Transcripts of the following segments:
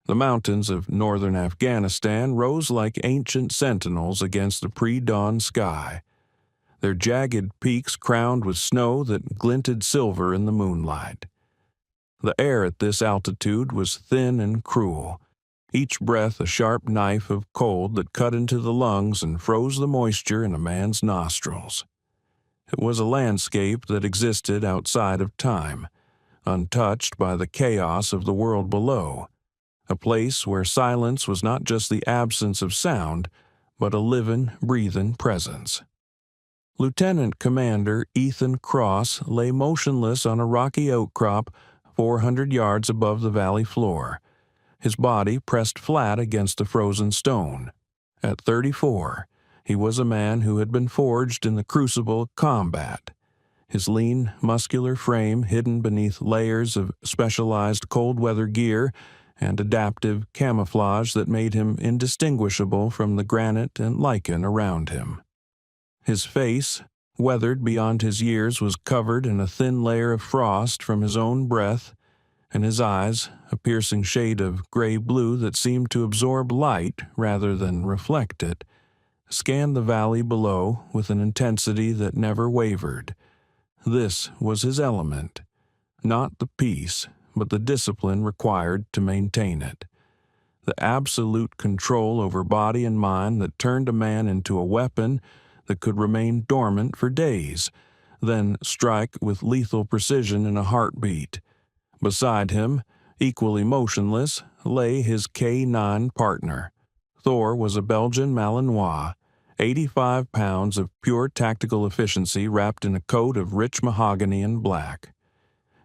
The mountains of northern Afghanistan rose like ancient sentinels against the pre-dawn sky, their jagged peaks crowned with snow that glinted silver in the moonlight. The air at this altitude was thin and cruel, each breath a sharp knife of cold that cut into the lungs and froze the moisture in a man's nostrils. It was a landscape that existed outside of time, untouched by the chaos of the world below, a place where silence was not just the absence of sound, but a living, breathing presence. Lieutenant Commander Ethan Cross lay motionless on a rocky outcrop 400 yards above the valley floor, his body pressed flat against the frozen stone. At 34, he was a man who had been forged in the crucible of combat, his lean, muscular frame hidden beneath layers of specialized cold-weather gear and adaptive camouflage that made him indistinguishable from the granite and lichen around him. His face, weathered beyond his years, was covered in a thin layer of frost from his own breath, and his eyes, a piercing shade of gray-blue that seemed to absorb light rather than reflect it, scanned the valley below with an intensity that never wavered. This was his element, not the peace, but the discipline required to maintain it. The absolute control over body and mind that turned a man into a weapon that could remain dormant for days, then strike with lethal precision in a heartbeat. Beside him, equally motionless, lay his K-9 partner. Thor was a Belgian Malinois, 85 pounds of pure tactical efficiency wrapped in a coat of rich mahogany and black.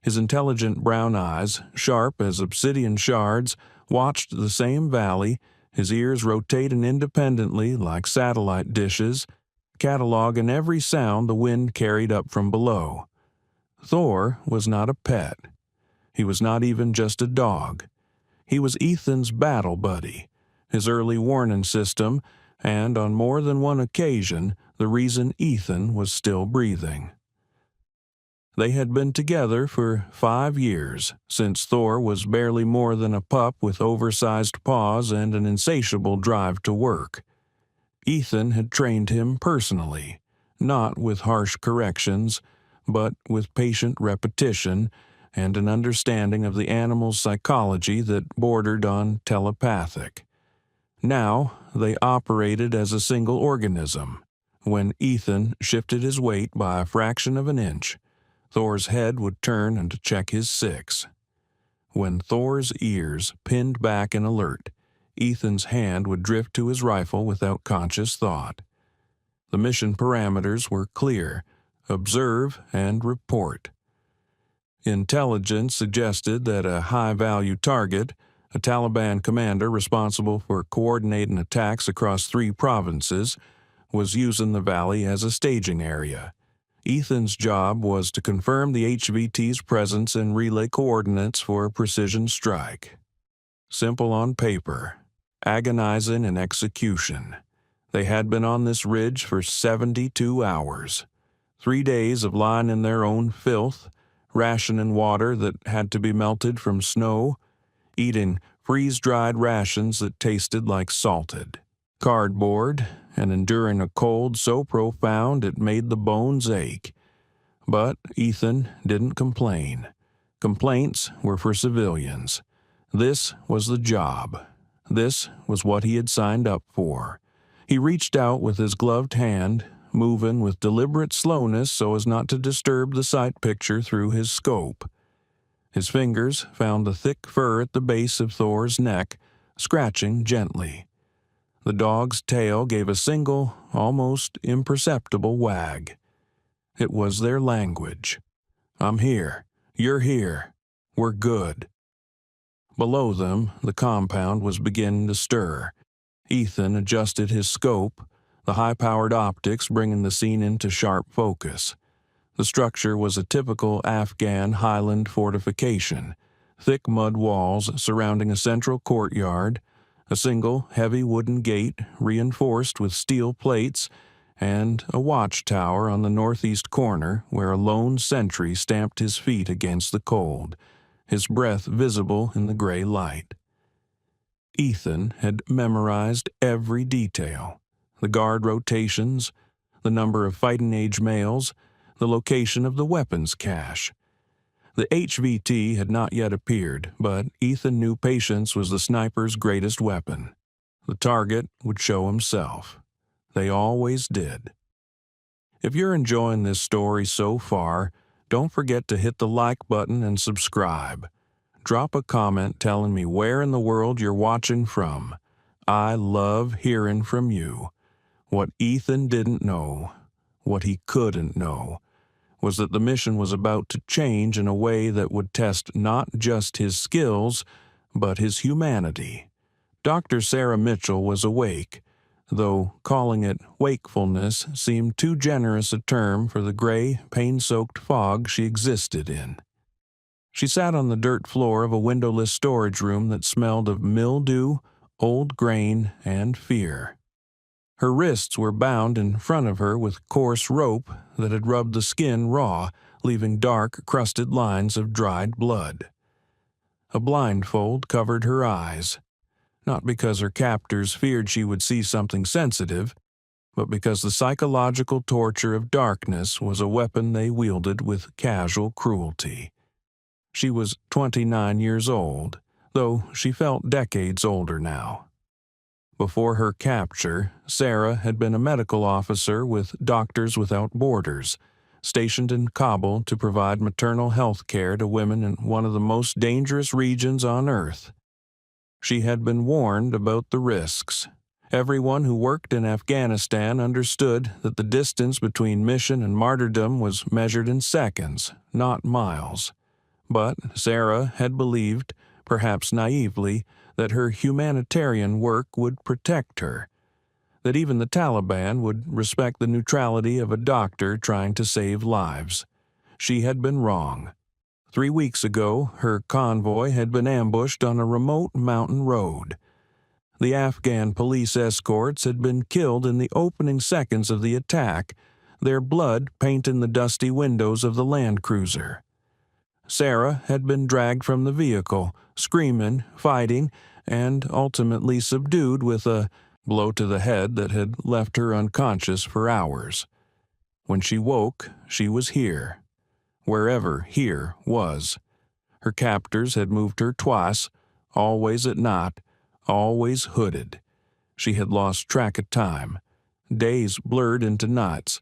His intelligent brown eyes, sharp as obsidian shards, watched the same valley, his ears rotating independently like satellite dishes, cataloging every sound the wind carried up from below. Thor was not a pet. He was not even just a dog. He was Ethan's battle buddy, his early warning system, and on more than one occasion, the reason Ethan was still breathing. They had been together for 5 years, since Thor was barely more than a pup with oversized paws and an insatiable drive to work. Ethan had trained him personally, not with harsh corrections, but with patient repetition and an understanding of the animal's psychology that bordered on telepathic. Now they operated as a single organism. When Ethan shifted his weight by a fraction of an inch, Thor's head would turn and check his 6. When Thor's ears pinned back in alert, Ethan's hand would drift to his rifle without conscious thought. The mission parameters were clear: observe and report. Intelligence suggested that a high-value target, a Taliban commander responsible for coordinating attacks across 3 provinces, was using the valley as a staging area. Ethan's job was to confirm the HVT's presence and relay coordinates for a precision strike. Simple on paper, agonizing in execution. They had been on this ridge for 72 hours. 3 days of lying in their own filth, rationing water that had to be melted from snow, eating freeze-dried rations that tasted like salted cardboard, and enduring a cold so profound it made the bones ache. But Ethan didn't complain. Complaints were for civilians. This was the job. This was what he had signed up for. He reached out with his gloved hand, moving with deliberate slowness so as not to disturb the sight picture through his scope. His fingers found the thick fur at the base of Thor's neck, scratching gently. The dog's tail gave a single, almost imperceptible wag. It was their language. I'm here. You're here. We're good. Below them, the compound was beginning to stir. Ethan adjusted his scope, the high-powered optics bringing the scene into sharp focus. The structure was a typical Afghan highland fortification, thick mud walls surrounding a central courtyard, a single heavy wooden gate reinforced with steel plates, and a watchtower on the northeast corner where a lone sentry stamped his feet against the cold, his breath visible in the gray light. Ethan had memorized every detail: the guard rotations, the number of fighting-age males, the location of the weapons cache. The HVT had not yet appeared, but Ethan knew patience was the sniper's greatest weapon. The target would show himself. They always did. If you're enjoying this story so far, don't forget to hit the like button and subscribe. Drop a comment telling me where in the world you're watching from. I love hearing from you. What Ethan didn't know, what he couldn't know, was that the mission was about to change in a way that would test not just his skills, but his humanity. Dr. Sarah Mitchell was awake, though calling it wakefulness seemed too generous a term for the gray, pain-soaked fog she existed in. She sat on the dirt floor of a windowless storage room that smelled of mildew, old grain, and fear. Her wrists were bound in front of her with coarse rope that had rubbed the skin raw, leaving dark, crusted lines of dried blood. A blindfold covered her eyes, not because her captors feared she would see something sensitive, but because the psychological torture of darkness was a weapon they wielded with casual cruelty. She was 29 years old, though she felt decades older now. Before her capture, Sarah had been a medical officer with Doctors Without Borders, stationed in Kabul to provide maternal health care to women in one of the most dangerous regions on Earth. She had been warned about the risks. Everyone who worked in Afghanistan understood that the distance between mission and martyrdom was measured in seconds, not miles. But Sarah had believed, perhaps naively, that her humanitarian work would protect her, that even the Taliban would respect the neutrality of a doctor trying to save lives. She had been wrong. 3 weeks ago, her convoy had been ambushed on a remote mountain road. The Afghan police escorts had been killed in the opening seconds of the attack, their blood painting the dusty windows of the Land Cruiser. Sarah had been dragged from the vehicle, screaming, fighting, and ultimately subdued with a blow to the head that had left her unconscious for hours. When she woke, she was here, wherever here was. Her captors had moved her twice, always at night, always hooded. She had lost track of time. Days blurred into nights.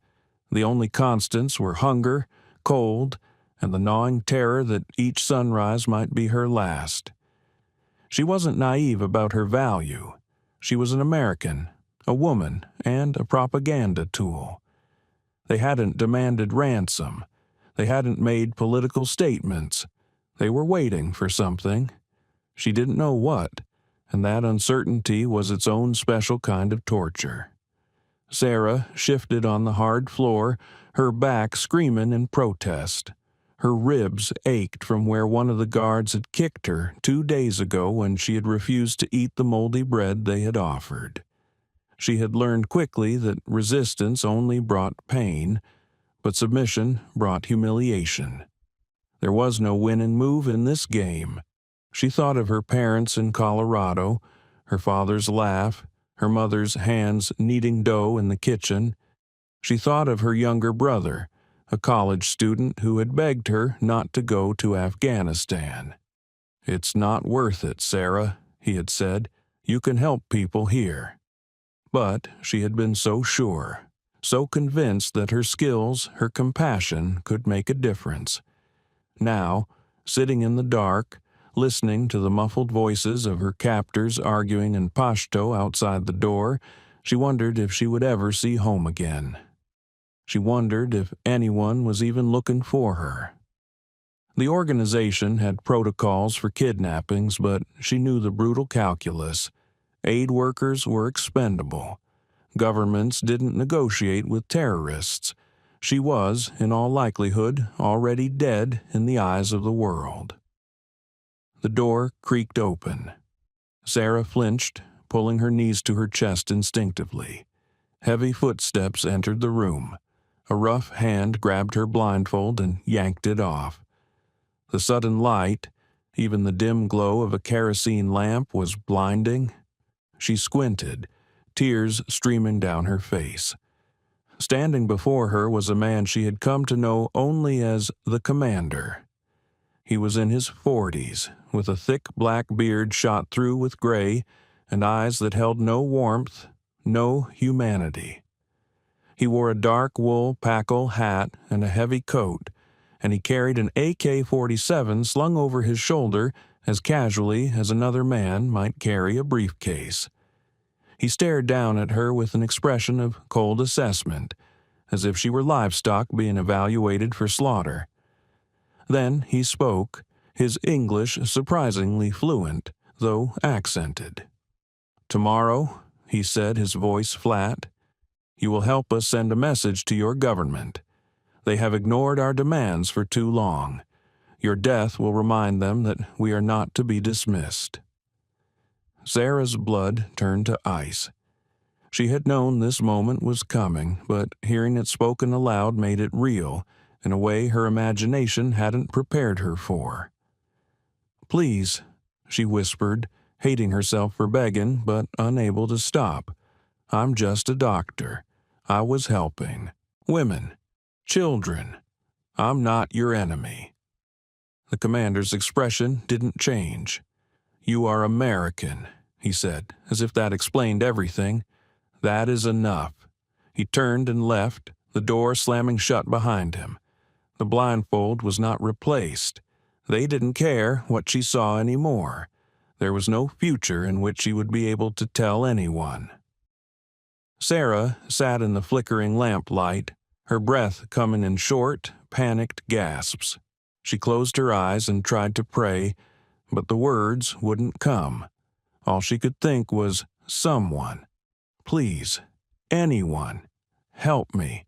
The only constants were hunger, cold, and the gnawing terror that each sunrise might be her last. She wasn't naive about her value. She was an American, a woman, and a propaganda tool. They hadn't demanded ransom. They hadn't made political statements. They were waiting for something. She didn't know what, and that uncertainty was its own special kind of torture. Sarah shifted on the hard floor, her back screaming in protest. Her ribs ached from where one of the guards had kicked her 2 days ago when she had refused to eat the moldy bread they had offered. She had learned quickly that resistance only brought pain, but submission brought humiliation. There was no winning move in this game. She thought of her parents in Colorado, her father's laugh, her mother's hands kneading dough in the kitchen. She thought of her younger brother, a college student who had begged her not to go to Afghanistan. "It's not worth it, Sarah," he had said. "You can help people here." But she had been so sure, so convinced that her skills, her compassion, could make a difference. Now, sitting in the dark, listening to the muffled voices of her captors arguing in Pashto outside the door, she wondered if she would ever see home again. She wondered if anyone was even looking for her. The organization had protocols for kidnappings, but she knew the brutal calculus. Aid workers were expendable. Governments didn't negotiate with terrorists. She was, in all likelihood, already dead in the eyes of the world. The door creaked open. Sarah flinched, pulling her knees to her chest instinctively. Heavy footsteps entered the room. A rough hand grabbed her blindfold and yanked it off. The sudden light, Even the dim glow of a kerosene lamp was blinding. She squinted, tears streaming down her face. Standing before her was a man she had come to know only as the commander. He was in his 40s, with a thick black beard shot through with gray and eyes that held no warmth, no humanity. He wore a dark wool packle hat and a heavy coat, and he carried an AK-47 slung over his shoulder as casually as another man might carry a briefcase. He stared down at her with an expression of cold assessment, as if she were livestock being evaluated for slaughter. Then he spoke, his English surprisingly fluent, though accented. "Tomorrow," he said, his voice flat, "you will help us send a message to your government. They have ignored our demands for too long. Your death will remind them that we are not to be dismissed." Sarah's blood turned to ice. She had known this moment was coming, but hearing it spoken aloud made it real, in a way her imagination hadn't prepared her for. "Please," she whispered, hating herself for begging, but unable to stop. "I'm just a doctor. I was helping. Women. Children. I'm not your enemy." The commander's expression didn't change. "You are American," he said, as if that explained everything. "That is enough." He turned and left, the door slamming shut behind him. The blindfold was not replaced. They didn't care what she saw anymore. There was no future in which she would be able to tell anyone. Sarah sat in the flickering lamplight, her breath coming in short, panicked gasps. She closed her eyes and tried to pray, but the words wouldn't come. All she could think was, "Someone. Please. Anyone. Help me."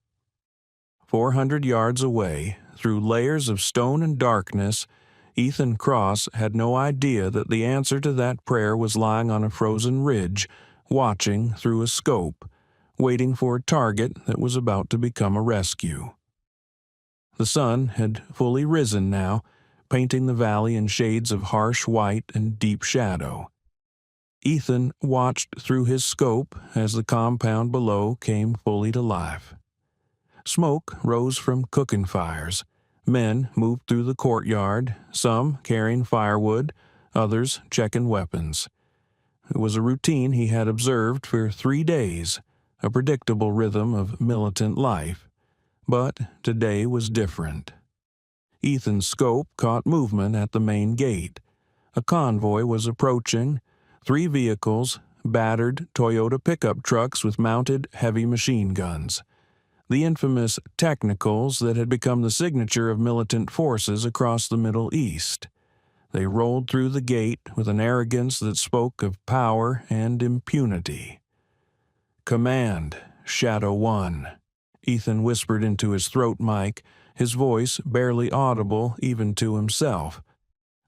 400 yards away, through layers of stone and darkness, Ethan Cross had no idea that the answer to that prayer was lying on a frozen ridge, watching through a scope, waiting for a target that was about to become a rescue. The sun had fully risen now, painting the valley in shades of harsh white and deep shadow. Ethan watched through his scope as the compound below came fully to life. Smoke rose from cooking fires. Men moved through the courtyard, some carrying firewood, others checking weapons. It was a routine he had observed for 3 days, a predictable rhythm of militant life. But today was different. Ethan's scope caught movement at the main gate. A convoy was approaching, 3 vehicles, battered Toyota pickup trucks with mounted heavy machine guns. The infamous technicals that had become the signature of militant forces across the Middle East. They rolled through the gate with an arrogance that spoke of power and impunity. "Command, Shadow 1, Ethan whispered into his throat mic, his voice barely audible even to himself.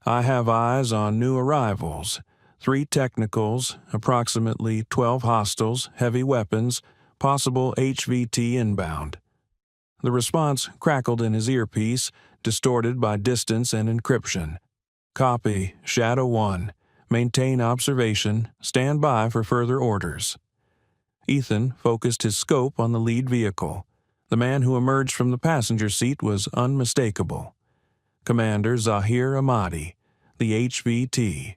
"I have eyes on new arrivals. 3 technicals, approximately 12 hostiles, heavy weapons, possible HVT inbound." The response crackled in his earpiece, distorted by distance and encryption. "Copy, Shadow 1. Maintain observation. Stand by for further orders." Ethan focused his scope on the lead vehicle. The man who emerged from the passenger seat was unmistakable. Commander Zahir Ahmadi, the HVT.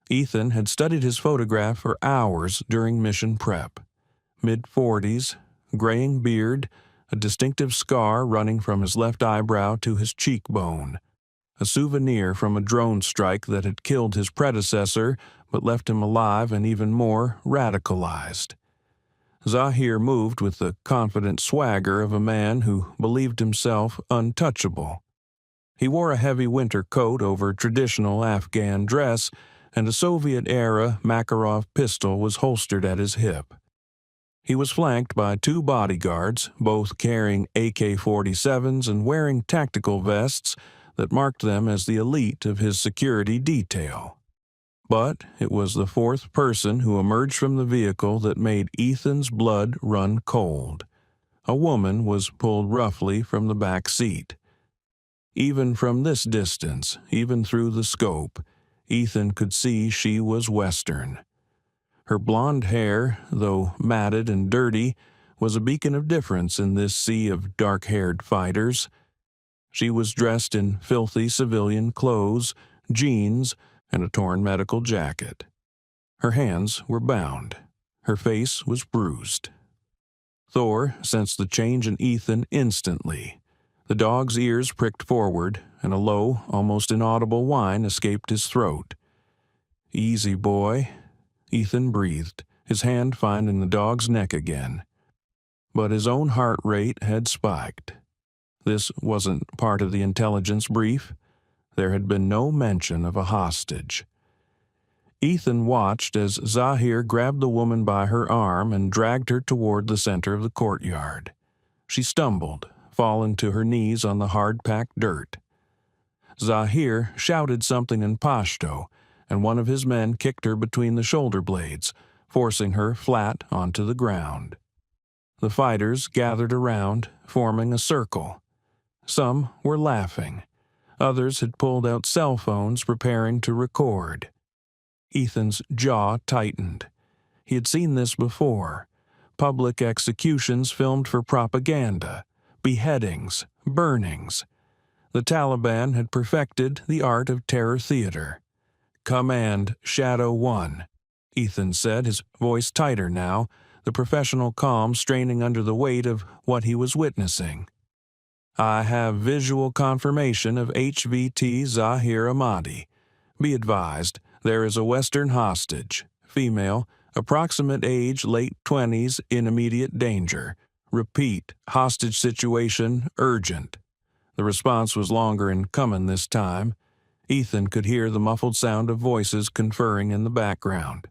Ethan had studied his photograph for hours during mission prep. Mid-40s, graying beard, a distinctive scar running from his left eyebrow to his cheekbone. A souvenir from a drone strike that had killed his predecessor but left him alive and even more radicalized. Zahir moved with the confident swagger of a man who believed himself untouchable. He wore a heavy winter coat over traditional Afghan dress, and a Soviet-era Makarov pistol was holstered at his hip. He was flanked by 2 bodyguards, both carrying AK-47s and wearing tactical vests that marked them as the elite of his security detail. But it was the 4th person who emerged from the vehicle that made Ethan's blood run cold. A woman was pulled roughly from the back seat. Even from this distance, even through the scope, Ethan could see she was Western. Her blonde hair, though matted and dirty, was a beacon of difference in this sea of dark-haired fighters. She was dressed in filthy civilian clothes, jeans, and a torn medical jacket. Her hands were bound. Her face was bruised. Thor sensed the change in Ethan instantly. The dog's ears pricked forward, and a low, almost inaudible whine escaped his throat. "Easy, boy," Ethan breathed, his hand finding the dog's neck again. But his own heart rate had spiked. This wasn't part of the intelligence brief. There had been no mention of a hostage. Ethan watched as Zahir grabbed the woman by her arm and dragged her toward the center of the courtyard. She stumbled, falling to her knees on the hard-packed dirt. Zahir shouted something in Pashto, and one of his men kicked her between the shoulder blades, forcing her flat onto the ground. The fighters gathered around, forming a circle. Some were laughing. Others had pulled out cell phones preparing to record. Ethan's jaw tightened. He had seen this before. Public executions filmed for propaganda, beheadings, burnings. The Taliban had perfected the art of terror theater. "Command Shadow 1, Ethan said, his voice tighter now, the professional calm straining under the weight of what he was witnessing. "I have visual confirmation of HVT Zahir Ahmadi. Be advised, there is a Western hostage, female, approximate age late 20s, in immediate danger. Repeat, hostage situation urgent." The response was longer in coming this time. Ethan could hear the muffled sound of voices conferring in the background.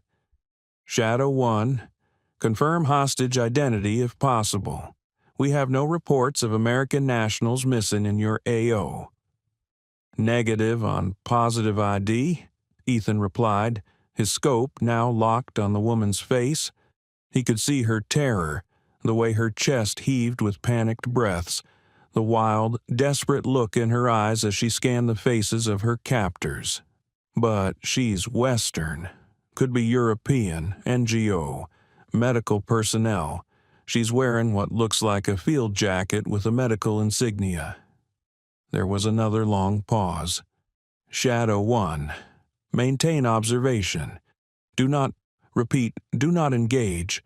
"Shadow 1, confirm hostage identity if possible. We have no reports of American nationals missing in your AO." "Negative on positive ID," Ethan replied, his scope now locked on the woman's face. He could see her terror, the way her chest heaved with panicked breaths, the wild, desperate look in her eyes as she scanned the faces of her captors. "But she's Western. Could be European, NGO, medical personnel. She's wearing what looks like a field jacket with a medical insignia." There was another long pause. "Shadow 1, maintain observation. Do not engage.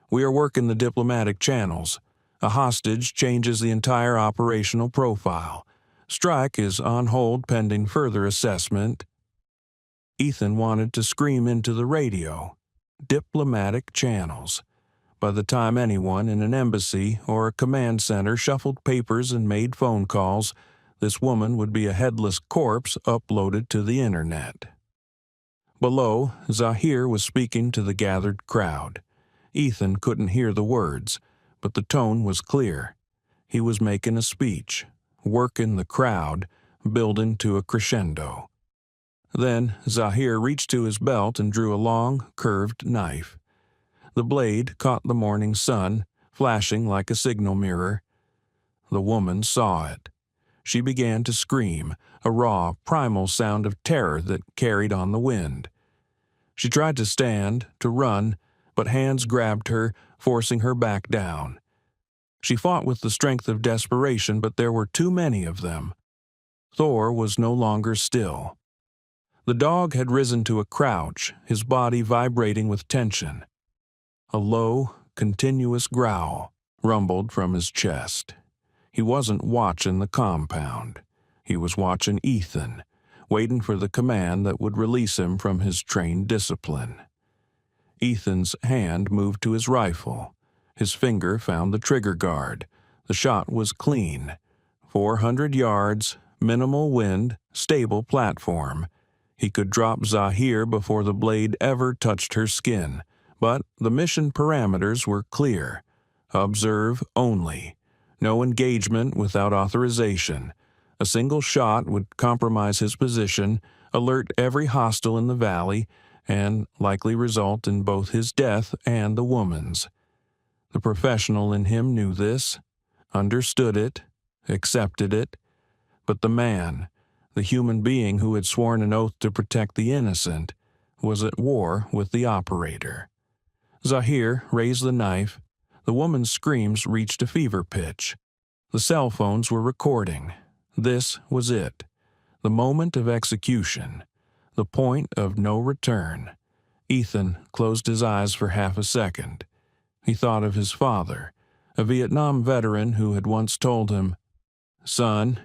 We are working the diplomatic channels. A hostage changes the entire operational profile. Strike is on hold pending further assessment." Ethan wanted to scream into the radio. Diplomatic channels. By the time anyone in an embassy or a command center shuffled papers and made phone calls, this woman would be a headless corpse uploaded to the internet. Below, Zahir was speaking to the gathered crowd. Ethan couldn't hear the words, but the tone was clear. He was making a speech, working the crowd, building to a crescendo. Then Zahir reached to his belt and drew a long, curved knife. The blade caught the morning sun, flashing like a signal mirror. The woman saw it. She began to scream, a raw, primal sound of terror that carried on the wind. She tried to stand, to run, but hands grabbed her, forcing her back down. She fought with the strength of desperation, but there were too many of them. Thor was no longer still. The dog had risen to a crouch, his body vibrating with tension. A low, continuous growl rumbled from his chest. He wasn't watching the compound. He was watching Ethan, waiting for the command that would release him from his trained discipline. Ethan's hand moved to his rifle. His finger found the trigger guard. The shot was clean. 400 yards, minimal wind, stable platform. He could drop Zahir before the blade ever touched her skin, but the mission parameters were clear. Observe only. No engagement without authorization. A single shot would compromise his position, alert every hostile in the valley, and likely result in both his death and the woman's. The professional in him knew this, understood it, accepted it, But the man, the human being who had sworn an oath to protect the innocent, was at war with the operator. Zahir raised the knife. The woman's screams reached a fever pitch. The cell phones were recording. This was it. The moment of execution. The point of no return. Ethan closed his eyes for half a second. He thought of his father, a Vietnam veteran who had once told him, "Son,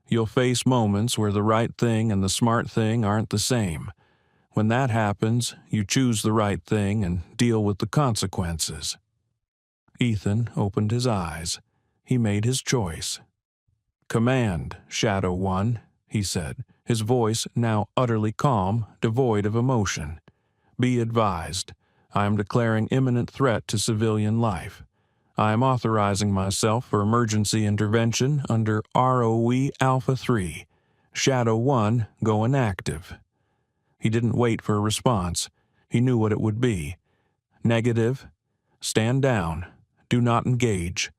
you'll face moments where the right thing and the smart thing aren't the same. When that happens, you choose the right thing and deal with the consequences." Ethan opened his eyes. He made his choice. "Command, Shadow One," he said, his voice now utterly calm, devoid of emotion. "Be advised, I am declaring imminent threat to civilian life. I am authorizing myself for emergency intervention under ROE Alpha 3. Shadow 1 go inactive." He didn't wait for a response. He knew what it would be. Negative. Stand down. Do not engage.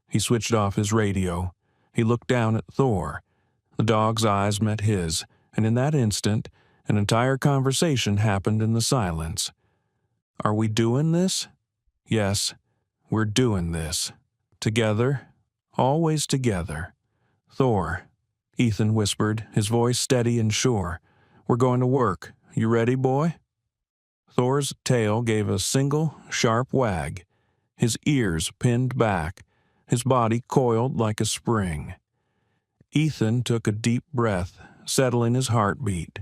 He switched off his radio. He looked down at Thor. The dog's eyes met his, and in that instant, an entire conversation happened in the silence. "Are we doing this?" "Yes, we're doing this. Together, always together." "Thor," Ethan whispered, his voice steady and sure. "We're going to work. You ready, boy?" Thor's tail gave a single, sharp wag. His ears pinned back. His body coiled like a spring. Ethan took a deep breath, settling his heartbeat.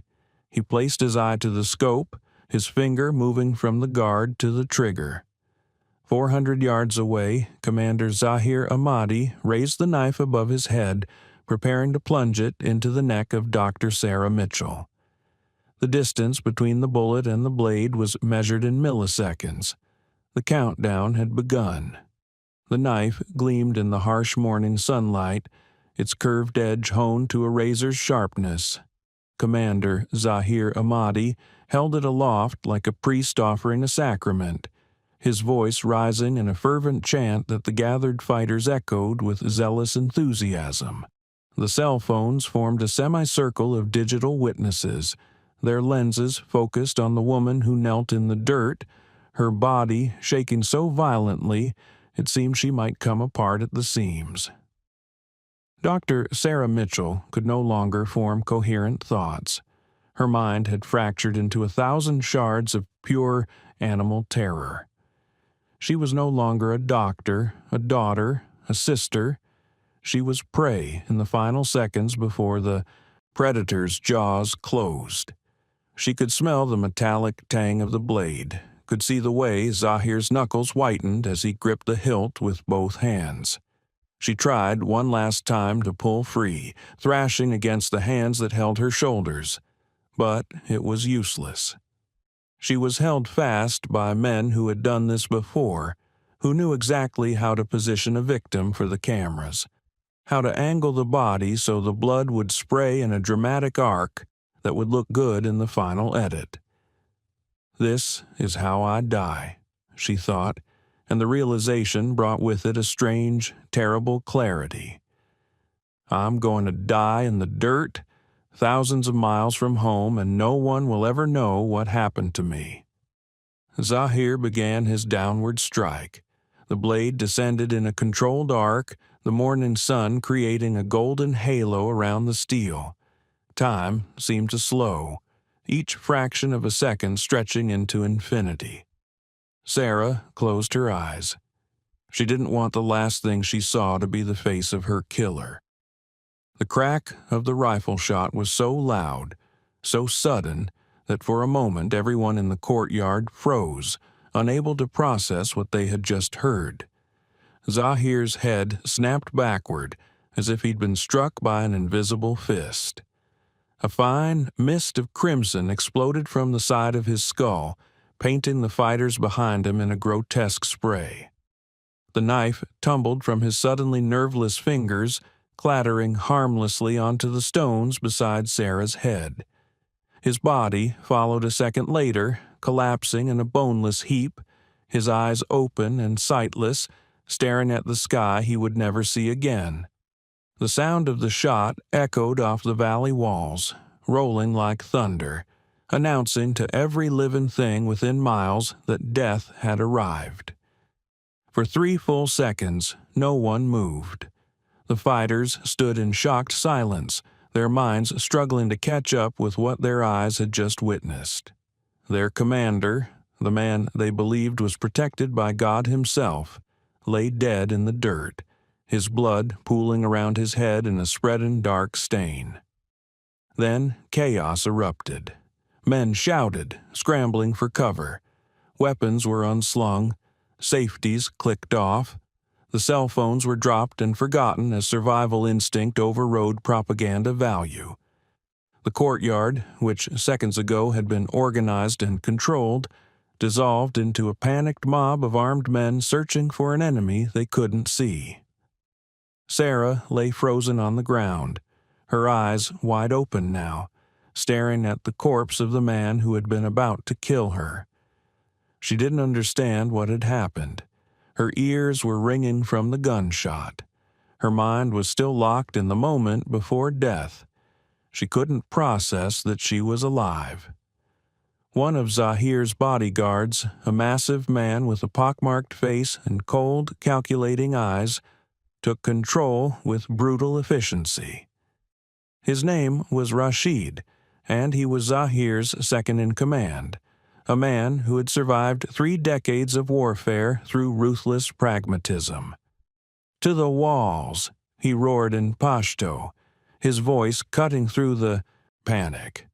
He placed his eye to the scope, his finger moving from the guard to the trigger. 400 yards away, Commander Zahir Ahmadi raised the knife above his head, preparing to plunge it into the neck of Dr. Sarah Mitchell. The distance between the bullet and the blade was measured in milliseconds. The countdown had begun. The knife gleamed in the harsh morning sunlight, its curved edge honed to a razor's sharpness. Commander Zahir Ahmadi held it aloft like a priest offering a sacrament, his voice rising in a fervent chant that the gathered fighters echoed with zealous enthusiasm. The cell phones formed a semicircle of digital witnesses, their lenses focused on the woman who knelt in the dirt, her body shaking so violently it seemed she might come apart at the seams. Dr. Sarah Mitchell could no longer form coherent thoughts. Her mind had fractured into 1,000 shards of pure animal terror. She was no longer a doctor, a daughter, a sister. She was prey in the final seconds before the predator's jaws closed. She could smell the metallic tang of the blade, could see the way Zahir's knuckles whitened as he gripped the hilt with both hands. She tried one last time to pull free, thrashing against the hands that held her shoulders, but it was useless. She was held fast by men who had done this before, who knew exactly how to position a victim for the cameras, how to angle the body so the blood would spray in a dramatic arc that would look good in the final edit. "This is how I die," she thought, and the realization brought with it a strange, terrible clarity. "I'm going to die in the dirt, thousands of miles from home, and no one will ever know what happened to me." Zahir began his downward strike. The blade descended in a controlled arc, the morning sun creating a golden halo around the steel. Time seemed to slow, each fraction of a second stretching into infinity. Sarah closed her eyes. She didn't want the last thing she saw to be the face of her killer. The crack of the rifle shot was so loud, so sudden, that for a moment everyone in the courtyard froze, unable to process what they had just heard. Zahir's head snapped backward, as if he'd been struck by an invisible fist. A fine mist of crimson exploded from the side of his skull, painting the fighters behind him in a grotesque spray. The knife tumbled from his suddenly nerveless fingers, clattering harmlessly onto the stones beside Sarah's head. His body followed a second later, collapsing in a boneless heap, his eyes open and sightless, staring at the sky he would never see again. The sound of the shot echoed off the valley walls, rolling like thunder, announcing to every living thing within miles that death had arrived. For 3 full seconds, no one moved. The fighters stood in shocked silence, their minds struggling to catch up with what their eyes had just witnessed. Their commander, the man they believed was protected by God himself, lay dead in the dirt, his blood pooling around his head in a spreading dark stain. Then chaos erupted. Men shouted, scrambling for cover. Weapons were unslung, safeties clicked off. The cell phones were dropped and forgotten as survival instinct overrode propaganda value. The courtyard, which seconds ago had been organized and controlled, dissolved into a panicked mob of armed men searching for an enemy they couldn't see. Sarah lay frozen on the ground, her eyes wide open now, staring at the corpse of the man who had been about to kill her. She didn't understand what had happened. Her ears were ringing from the gunshot. Her mind was still locked in the moment before death. She couldn't process that she was alive. One of Zahir's bodyguards, a massive man with a pockmarked face and cold, calculating eyes, took control with brutal efficiency. His name was Rashid, and he was Zahir's second-in-command, a man who had survived 3 decades of warfare through ruthless pragmatism. "To the walls," he roared in Pashto, his voice cutting through the panic.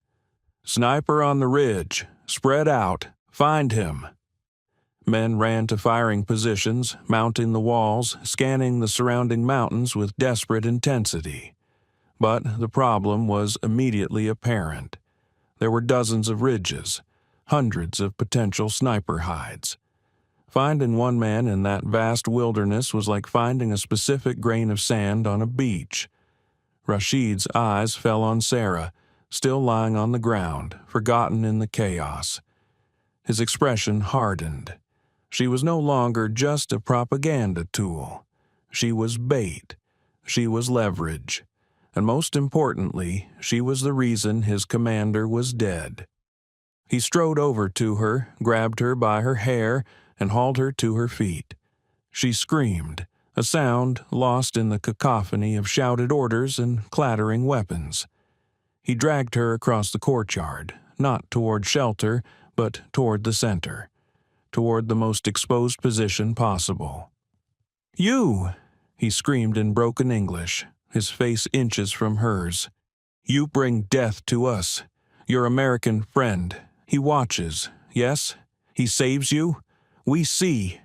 "Sniper on the ridge. Spread out. Find him." Men ran to firing positions, mounting the walls, scanning the surrounding mountains with desperate intensity. But the problem was immediately apparent. There were dozens of ridges, hundreds of potential sniper hides. Finding one man in that vast wilderness was like finding a specific grain of sand on a beach. Rashid's eyes fell on Sarah, still lying on the ground, forgotten in the chaos. His expression hardened. She was no longer just a propaganda tool. She was bait. She was leverage. And most importantly, she was the reason his commander was dead. He strode over to her, grabbed her by her hair, and hauled her to her feet. She screamed, a sound lost in the cacophony of shouted orders and clattering weapons. He dragged her across the courtyard, not toward shelter, but toward the center, toward the most exposed position possible. "You!" he screamed in broken English, his face inches from hers. "You bring death to us. Your American friend. He watches. Yes? He saves you? We see."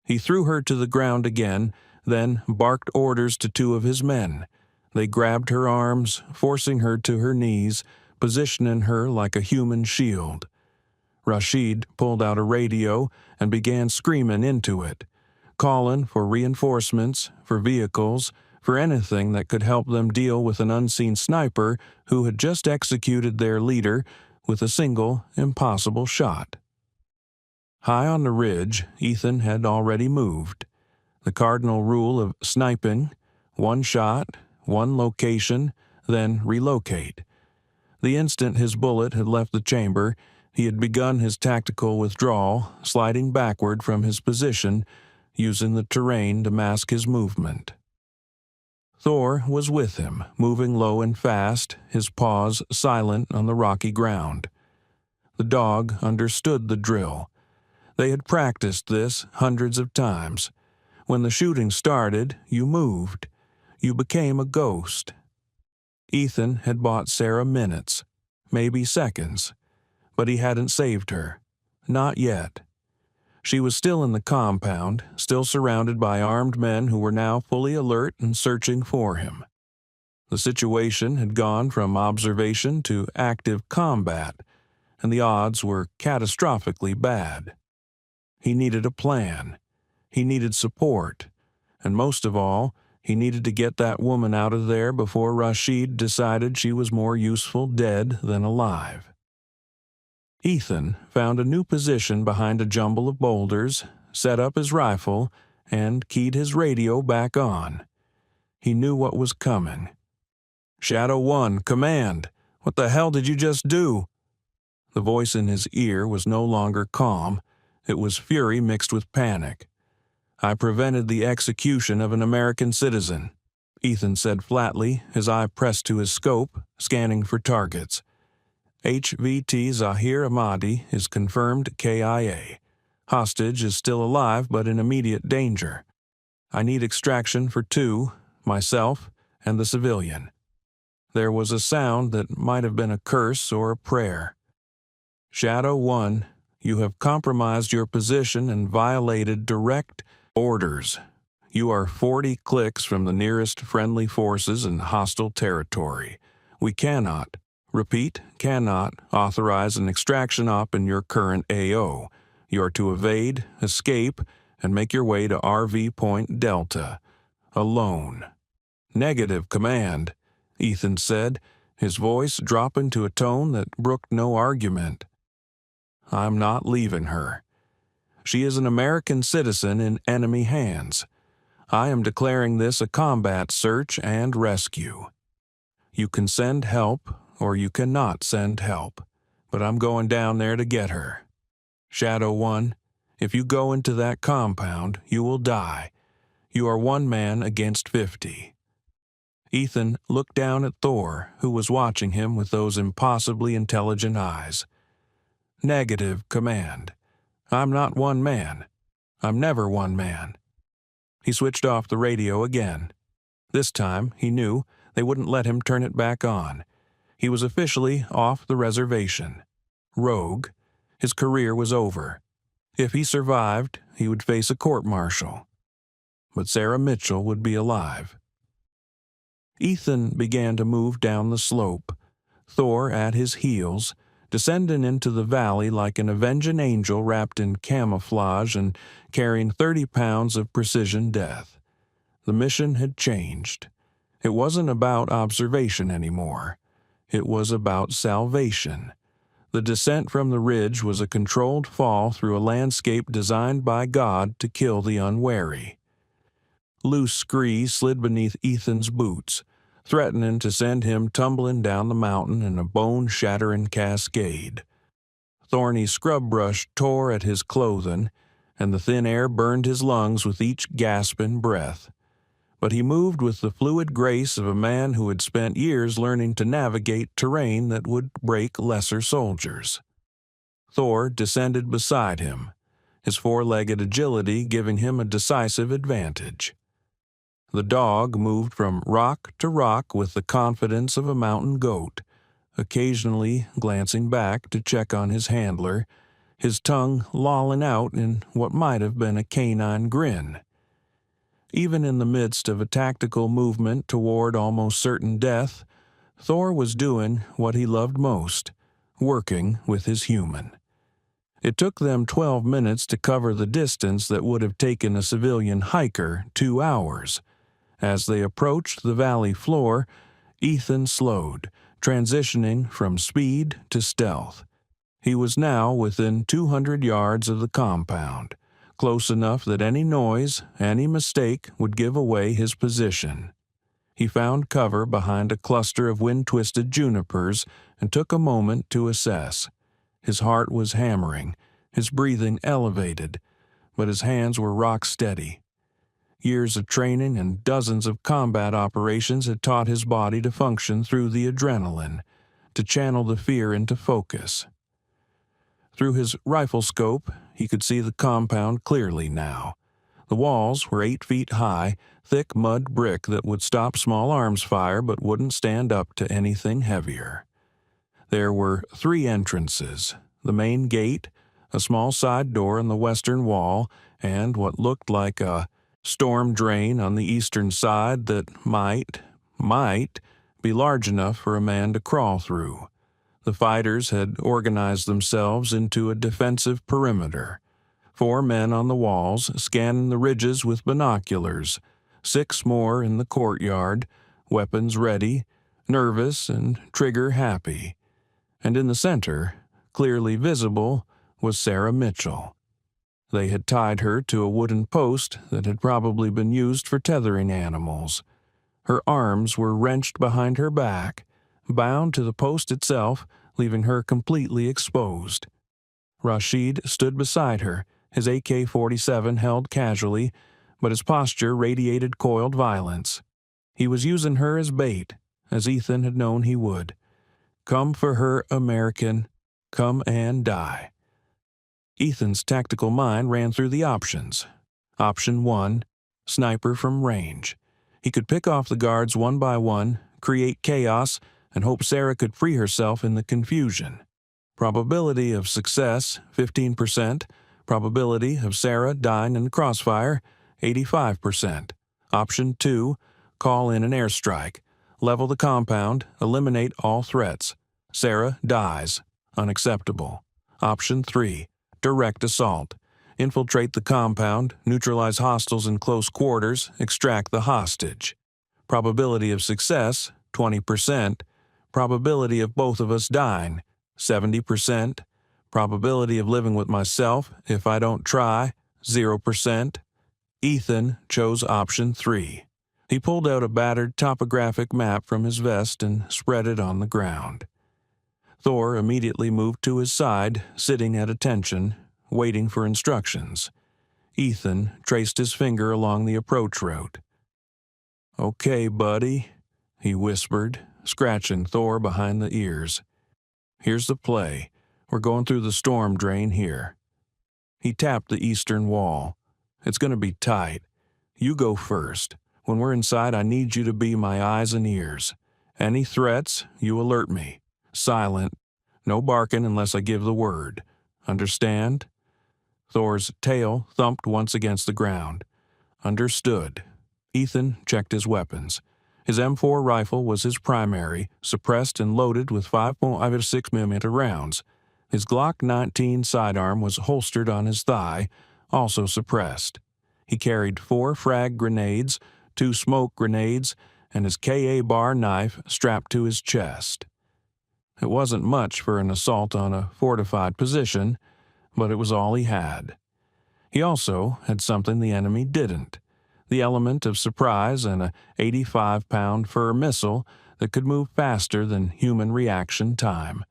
He threw her to the ground again, then barked orders to 2 of his men. They grabbed her arms, forcing her to her knees, positioning her like a human shield. Rashid pulled out a radio and began screaming into it, calling for reinforcements, for vehicles, for anything that could help them deal with an unseen sniper who had just executed their leader with a single, impossible shot. High on the ridge, Ethan had already moved. The cardinal rule of sniping: 1 shot, 1 location, then relocate. The instant his bullet had left the chamber, he had begun his tactical withdrawal, sliding backward from his position, using the terrain to mask his movement. Thor was with him, moving low and fast, his paws silent on the rocky ground. The dog understood the drill. They had practiced this hundreds of times. When the shooting started, you moved. You became a ghost. Ethan had bought Sarah minutes, maybe seconds, but he hadn't saved her. Not yet. She was still in the compound, still surrounded by armed men who were now fully alert and searching for him. The situation had gone from observation to active combat, and the odds were catastrophically bad. He needed a plan. He needed support. And most of all, he needed to get that woman out of there before Rashid decided she was more useful dead than alive. Ethan found a new position behind a jumble of boulders, set up his rifle, and keyed his radio back on. He knew what was coming. "Shadow 1, command! What the hell did you just do?" The voice in his ear was no longer calm. It was fury mixed with panic. "I prevented the execution of an American citizen," Ethan said flatly, his eye pressed to his scope, scanning for targets. "HVT Zahir Ahmadi is confirmed KIA. Hostage is still alive but in immediate danger. I need extraction for 2, myself and the civilian." There was a sound that might have been a curse or a prayer. "Shadow 1, you have compromised your position and violated direct orders. You are 40 clicks from the nearest friendly forces in hostile territory. We cannot, repeat, cannot authorize an extraction op in your current AO. You are to evade, escape, and make your way to RV Point Delta. Alone." "Negative, command," Ethan said, his voice dropping to a tone that brooked no argument. "I'm not leaving her. She is an American citizen in enemy hands. I am declaring this a combat search and rescue. You can send help or you cannot send help, but I'm going down there to get her. Shadow 1, if you go into that compound, you will die. You are 1 man against 50. Ethan looked down at Thor, who was watching him with those impossibly intelligent eyes. "Negative, command. I'm not 1 man. I'm never 1 man." He switched off the radio again. This time, he knew, they wouldn't let him turn it back on. He was officially off the reservation. Rogue. His career was over. If he survived, he would face a court-martial. But Sarah Mitchell would be alive. Ethan began to move down the slope, Thor at his heels, descending into the valley like an avenging angel wrapped in camouflage and carrying 30 pounds of precision death. The mission had changed. It wasn't about observation anymore. It was about salvation. The descent from the ridge was a controlled fall through a landscape designed by God to kill the unwary. Loose scree slid beneath Ethan's boots, threatening to send him tumbling down the mountain in a bone-shattering cascade. Thorny scrub brush tore at his clothing, and the thin air burned his lungs with each gasping breath. But he moved with the fluid grace of a man who had spent years learning to navigate terrain that would break lesser soldiers. Thor descended beside him, his 4-legged agility giving him a decisive advantage. The dog moved from rock to rock with the confidence of a mountain goat, occasionally glancing back to check on his handler, his tongue lolling out in what might have been a canine grin. Even in the midst of a tactical movement toward almost certain death, Thor was doing what he loved most, working with his human. It took them 12 minutes to cover the distance that would have taken a civilian hiker 2 hours. As they approached the valley floor, Ethan slowed, transitioning from speed to stealth. He was now within 200 yards of the compound, close enough that any noise, any mistake would give away his position. He found cover behind a cluster of wind-twisted junipers and took a moment to assess. His heart was hammering, his breathing elevated, but his hands were rock steady. Years of training and dozens of combat operations had taught his body to function through the adrenaline, to channel the fear into focus. Through his rifle scope, he could see the compound clearly now. The walls were 8 feet high, thick mud brick that would stop small arms fire but wouldn't stand up to anything heavier. There were 3 entrances, the main gate, a small side door in the western wall, and what looked like a storm drain on the eastern side that might be large enough for a man to crawl through. The fighters had organized themselves into a defensive perimeter. 4 men on the walls, scanning the ridges with binoculars, 6 more in the courtyard, weapons ready, nervous and trigger-happy. And in the center, clearly visible, was Sarah Mitchell. They had tied her to a wooden post that had probably been used for tethering animals. Her arms were wrenched behind her back, bound to the post itself, leaving her completely exposed. Rashid stood beside her, his AK-47 held casually, but his posture radiated coiled violence. He was using her as bait, as Ethan had known he would. Come for her, American. Come and die. Ethan's tactical mind ran through the options. Option 1, sniper from range. He could pick off the guards one by one, create chaos, and hope Sarah could free herself in the confusion. Probability of success, 15%. Probability of Sarah dying in the crossfire, 85%. Option 2, call in an airstrike. Level the compound, eliminate all threats. Sarah dies. Unacceptable. Option 3, direct assault. Infiltrate the compound, neutralize hostiles in close quarters, extract the hostage. Probability of success, 20%. Probability of both of us dying, 70%. Probability of living with myself, if I don't try, 0%. Ethan chose option 3. He pulled out a battered topographic map from his vest and spread it on the ground. Thor immediately moved to his side, sitting at attention, waiting for instructions. Ethan traced his finger along the approach route. "Okay, buddy," he whispered, scratching Thor behind the ears. "Here's the play. We're going through the storm drain here." He tapped the eastern wall. "It's going to be tight. You go first. When we're inside, I need you to be my eyes and ears. Any threats, you alert me. Silent. No barking unless I give the word. Understand?" Thor's tail thumped once against the ground. Understood. Ethan checked his weapons. His M4 rifle was his primary, suppressed and loaded with 5.56mm rounds. His Glock 19 sidearm was holstered on his thigh, also suppressed. He carried 4 frag grenades, 2 smoke grenades, and his KA bar knife strapped to his chest. It wasn't much for an assault on a fortified position, but it was all he had. He also had something the enemy didn't: the element of surprise and a 85-pound fur missile that could move faster than human reaction time.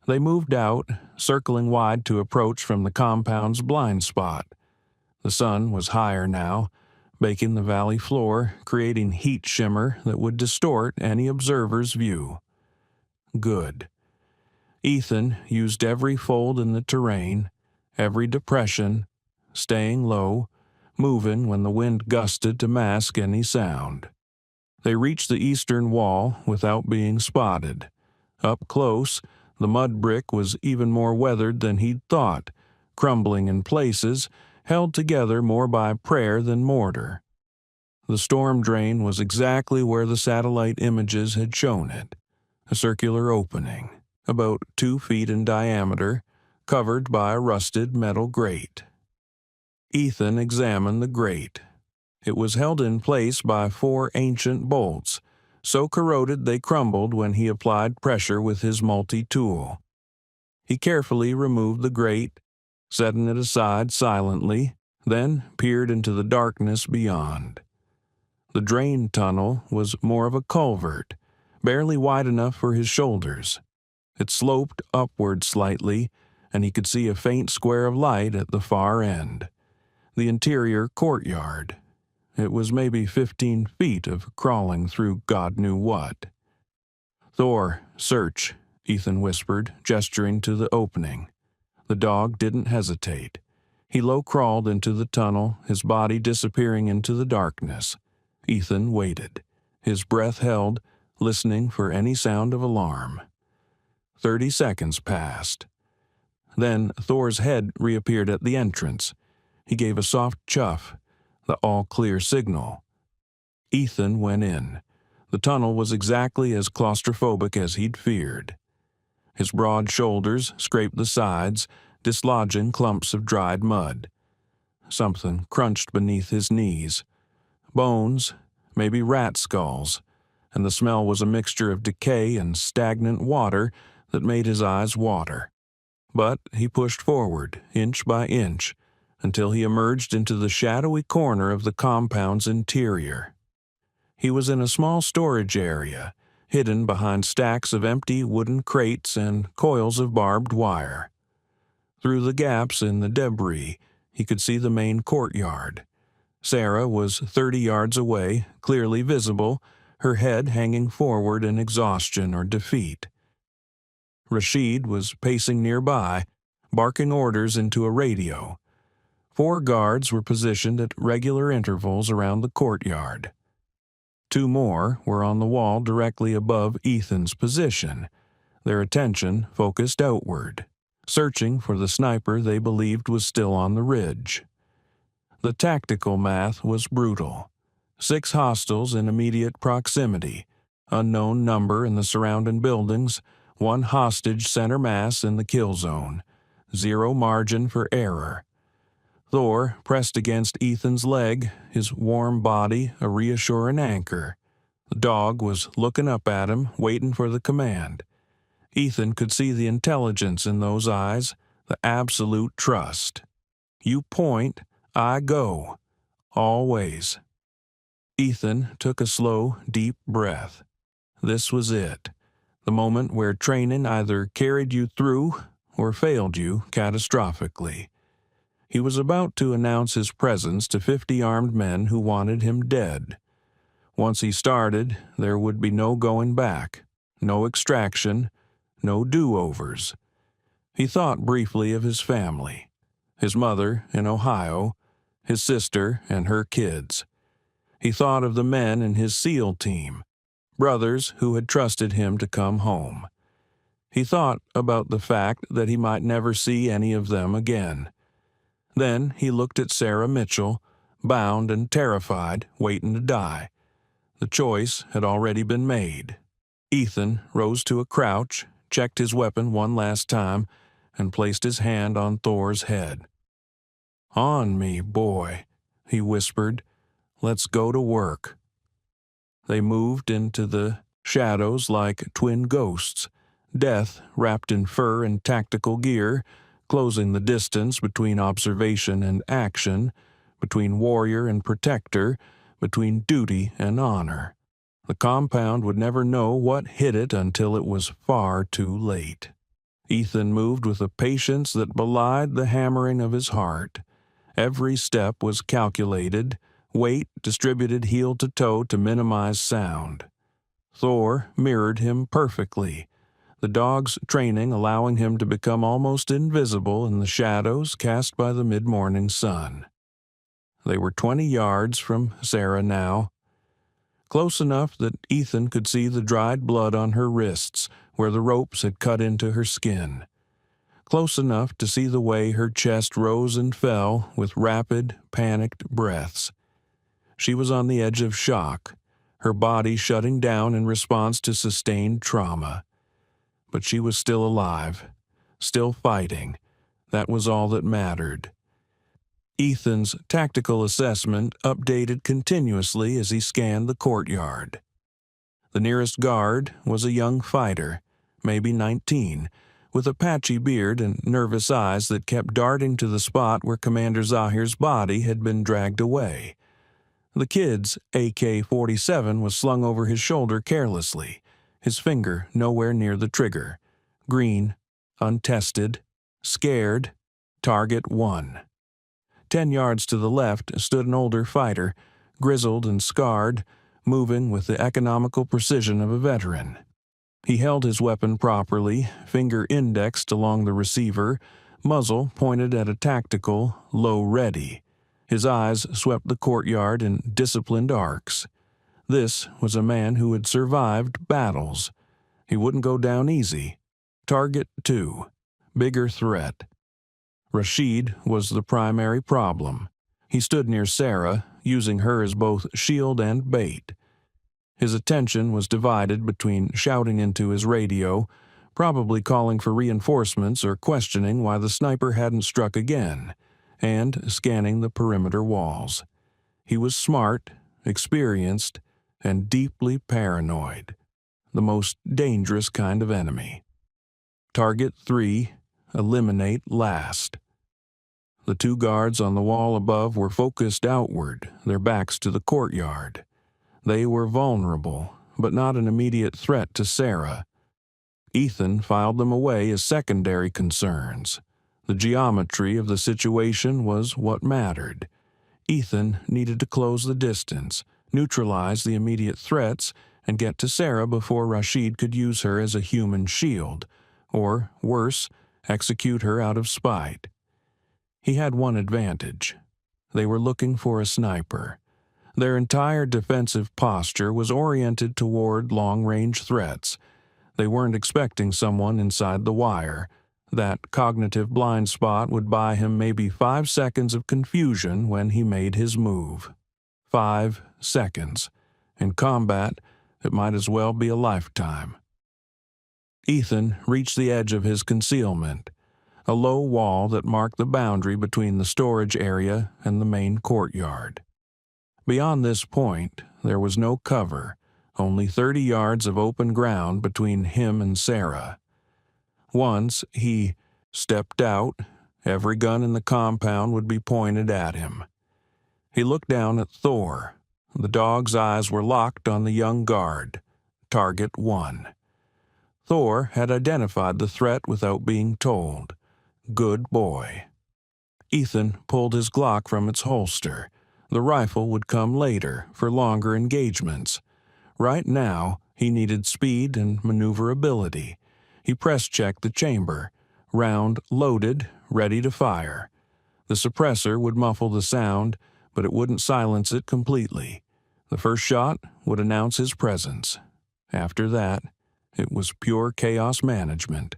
They moved out, circling wide to approach from the compound's blind spot. The sun was higher now, baking the valley floor, creating heat shimmer that would distort any observer's view. Good. Ethan used every fold in the terrain, every depression, staying low, moving when the wind gusted to mask any sound. They reached the eastern wall without being spotted. Up close, the mud brick was even more weathered than he'd thought, crumbling in places, held together more by prayer than mortar. The storm drain was exactly where the satellite images had shown it: a circular opening, about 2 feet in diameter, covered by a rusted metal grate. Ethan examined the grate. It was held in place by 4 ancient bolts, so corroded they crumbled when he applied pressure with his multi-tool. He carefully removed the grate, setting it aside silently, then peered into the darkness beyond. The drain tunnel was more of a culvert, barely wide enough for his shoulders. It sloped upward slightly, and he could see a faint square of light at the far end. The interior courtyard. It was maybe 15 feet of crawling through God knew what. "Thor, search," Ethan whispered, gesturing to the opening. The dog didn't hesitate. He low-crawled into the tunnel, his body disappearing into the darkness. Ethan waited, his breath held, listening for any sound of alarm. 30 seconds passed. Then Thor's head reappeared at the entrance. He gave a soft chuff, the all-clear signal. Ethan went in. The tunnel was exactly as claustrophobic as he'd feared. His broad shoulders scraped the sides, dislodging clumps of dried mud. Something crunched beneath his knees. Bones, maybe rat skulls, and the smell was a mixture of decay and stagnant water that made his eyes water. But he pushed forward, inch by inch, until he emerged into the shadowy corner of the compound's interior. He was in a small storage area, hidden behind stacks of empty wooden crates and coils of barbed wire. Through the gaps in the debris, he could see the main courtyard. Sarah was 30 yards away, clearly visible, her head hanging forward in exhaustion or defeat. Rashid was pacing nearby, barking orders into a radio. 4 guards were positioned at regular intervals around the courtyard. 2 more were on the wall directly above Ethan's position, their attention focused outward, searching for the sniper they believed was still on the ridge. The tactical math was brutal. 6 hostiles in immediate proximity, unknown number in the surrounding buildings, 1 hostage center mass in the kill zone, 0 margin for error. Thor pressed against Ethan's leg, his warm body a reassuring anchor. The dog was looking up at him, waiting for the command. Ethan could see the intelligence in those eyes, the absolute trust. You point, I go. Always. Ethan took a slow, deep breath. This was it. The moment where training either carried you through or failed you catastrophically. He was about to announce his presence to 50 armed men who wanted him dead. Once he started, there would be no going back, no extraction, no do-overs. He thought briefly of his family, his mother in Ohio, his sister and her kids. He thought of the men in his SEAL team, brothers who had trusted him to come home. He thought about the fact that he might never see any of them again. Then he looked at Sarah Mitchell, bound and terrified, waiting to die. The choice had already been made. Ethan rose to a crouch, checked his weapon one last time, and placed his hand on Thor's head. "On me, boy," he whispered. "Let's go to work." They moved into the shadows like twin ghosts, death wrapped in fur and tactical gear, closing the distance between observation and action, between warrior and protector, between duty and honor. The compound would never know what hit it until it was far too late. Ethan moved with a patience that belied the hammering of his heart. Every step was calculated, weight distributed heel to toe to minimize sound. Thor mirrored him perfectly, the dog's training allowing him to become almost invisible in the shadows cast by the mid-morning sun. They were 20 yards from Sarah now, close enough that Ethan could see the dried blood on her wrists where the ropes had cut into her skin. Close enough to see the way her chest rose and fell with rapid, panicked breaths. She was on the edge of shock, her body shutting down in response to sustained trauma. But she was still alive, still fighting. That was all that mattered. Ethan's tactical assessment updated continuously as he scanned the courtyard. The nearest guard was a young fighter, maybe 19, with a patchy beard and nervous eyes that kept darting to the spot where Commander Zahir's body had been dragged away. The kid's AK-47 was slung over his shoulder carelessly, his finger nowhere near the trigger. Green, untested, scared, target 1. 10 yards to the left stood an older fighter, grizzled and scarred, moving with the economical precision of a veteran. He held his weapon properly, finger indexed along the receiver, muzzle pointed at a tactical, low ready. His eyes swept the courtyard in disciplined arcs. This was a man who had survived battles. He wouldn't go down easy. Target 2. Bigger threat. Rashid was the primary problem. He stood near Sarah, using her as both shield and bait. His attention was divided between shouting into his radio, probably calling for reinforcements or questioning why the sniper hadn't struck again, and scanning the perimeter walls. He was smart, experienced, and deeply paranoid, the most dangerous kind of enemy. Target 3, eliminate last. The 2 guards on the wall above were focused outward, their backs to the courtyard. They were vulnerable, but not an immediate threat to Sarah. Ethan filed them away as secondary concerns. The geometry of the situation was what mattered. Ethan needed to close the distance, neutralize the immediate threats, and get to Sarah before Rashid could use her as a human shield, or, worse, execute her out of spite. He had one advantage. They were looking for a sniper. Their entire defensive posture was oriented toward long-range threats. They weren't expecting someone inside the wire. That cognitive blind spot would buy him maybe 5 seconds of confusion when he made his move. 5 seconds. In combat, it might as well be a lifetime. Ethan reached the edge of his concealment, a low wall that marked the boundary between the storage area and the main courtyard. Beyond this point, there was no cover, only 30 yards of open ground between him and Sarah. Once he stepped out, every gun in the compound would be pointed at him. He looked down at Thor. The dog's eyes were locked on the young guard. Target 1. Thor had identified the threat without being told. Good boy. Ethan pulled his Glock from its holster. The rifle would come later, for longer engagements. Right now, he needed speed and maneuverability. He press-checked the chamber. Round loaded, ready to fire. The suppressor would muffle the sound, but it wouldn't silence it completely. The first shot would announce his presence. After that, it was pure chaos management.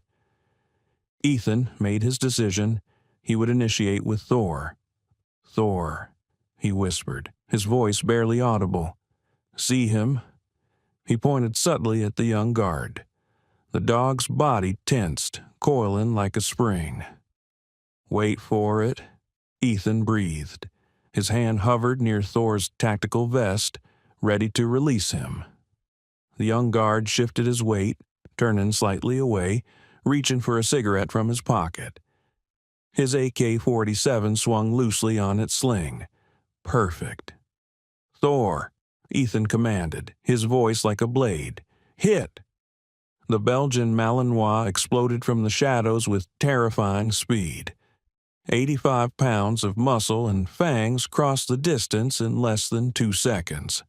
Ethan made his decision. He would initiate with Thor. "Thor," he whispered, his voice barely audible. "See him?" He pointed subtly at the young guard. The dog's body tensed, coiling like a spring. "Wait for it," Ethan breathed. His hand hovered near Thor's tactical vest, ready to release him. The young guard shifted his weight, turning slightly away, reaching for a cigarette from his pocket. His AK-47 swung loosely on its sling. Perfect. "Thor," Ethan commanded, his voice like a blade. "Hit!" The Belgian Malinois exploded from the shadows with terrifying speed. 85 pounds of muscle and fangs crossed the distance in less than 2 seconds.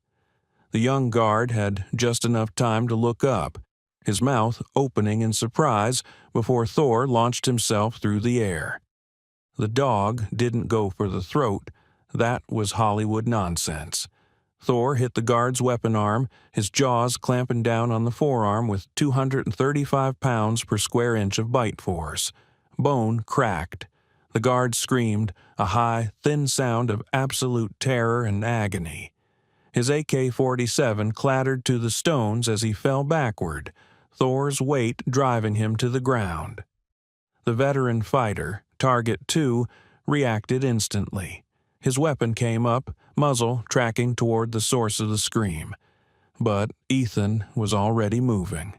The young guard had just enough time to look up, his mouth opening in surprise before Thor launched himself through the air. The dog didn't go for the throat. That was Hollywood nonsense. Thor hit the guard's weapon arm, his jaws clamping down on the forearm with 235 pounds per square inch of bite force. Bone cracked. The guard screamed, a high, thin sound of absolute terror and agony. His AK-47 clattered to the stones as he fell backward, Thor's weight driving him to the ground. The veteran fighter, Target 2, reacted instantly. His weapon came up, muzzle tracking toward the source of the scream. But Ethan was already moving.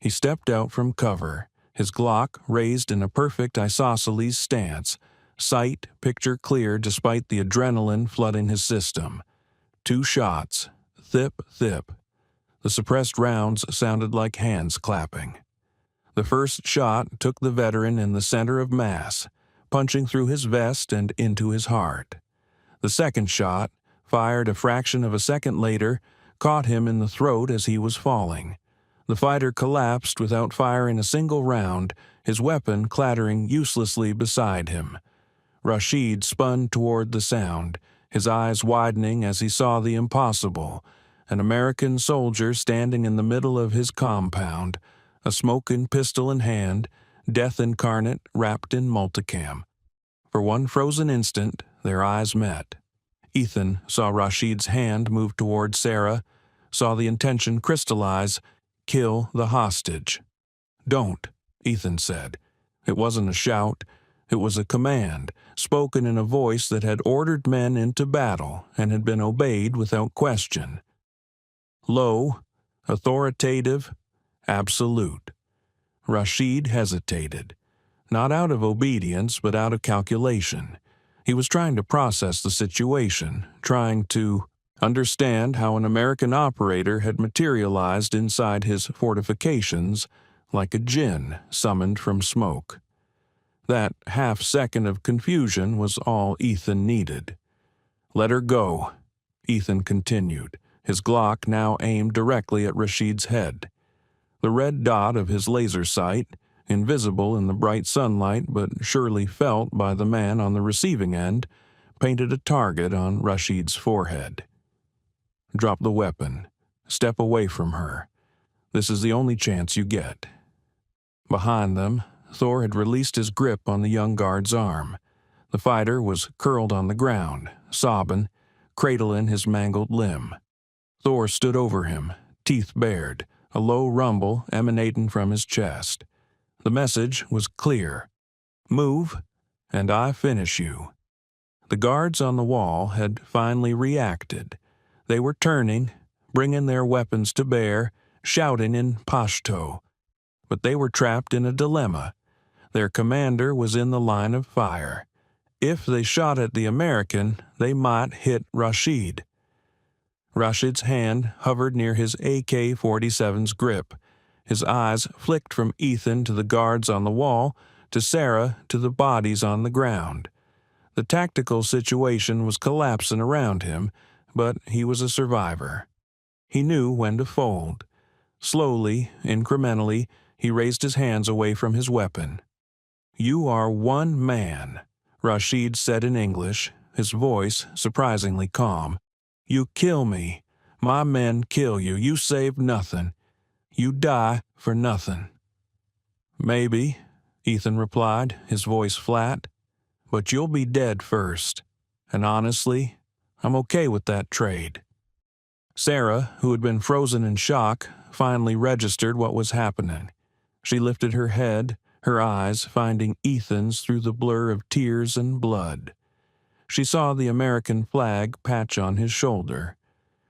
He stepped out from cover, his Glock raised in a perfect isosceles stance, sight picture clear despite the adrenaline flooding his system. 2 shots, thip, thip. The suppressed rounds sounded like hands clapping. The first shot took the veteran in the center of mass, punching through his vest and into his heart. The second shot, fired a fraction of a second later, caught him in the throat as he was falling. The fighter collapsed without firing a single round, his weapon clattering uselessly beside him. Rashid spun toward the sound, his eyes widening as he saw the impossible, an American soldier standing in the middle of his compound, a smoking pistol in hand, death incarnate wrapped in multicam. For one frozen instant, their eyes met. Ethan saw Rashid's hand move toward Sarah, saw the intention crystallize, kill the hostage. "Don't," Ethan said. It wasn't a shout. It was a command, spoken in a voice that had ordered men into battle and had been obeyed without question. Low, authoritative, absolute. Rashid hesitated, not out of obedience but out of calculation. He was trying to process the situation, trying to understand how an American operator had materialized inside his fortifications like a djinn summoned from smoke. That half-second of confusion was all Ethan needed. "Let her go," Ethan continued, his Glock now aimed directly at Rashid's head. The red dot of his laser sight, invisible in the bright sunlight but surely felt by the man on the receiving end, painted a target on Rashid's forehead. "Drop the weapon. Step away from her. This is the only chance you get." Behind them, Thor had released his grip on the young guard's arm. The fighter was curled on the ground, sobbing, cradling his mangled limb. Thor stood over him, teeth bared, a low rumble emanating from his chest. The message was clear: "Move, and I finish you." The guards on the wall had finally reacted. They were turning, bringing their weapons to bear, shouting in Pashto. But they were trapped in a dilemma. Their commander was in the line of fire. If they shot at the American, they might hit Rashid. Rashid's hand hovered near his AK-47's grip. His eyes flicked from Ethan to the guards on the wall, to Sarah to the bodies on the ground. The tactical situation was collapsing around him, but he was a survivor. He knew when to fold. Slowly, incrementally, he raised his hands away from his weapon. "You are one man," Rashid said in English, his voice surprisingly calm. "You kill me. My men kill you. You save nothing. You die for nothing." "Maybe," Ethan replied, his voice flat, "but you'll be dead first. And honestly, I'm okay with that trade." Sarah, who had been frozen in shock, finally registered what was happening. She lifted her head, her eyes finding Ethan's through the blur of tears and blood. She saw the American flag patch on his shoulder.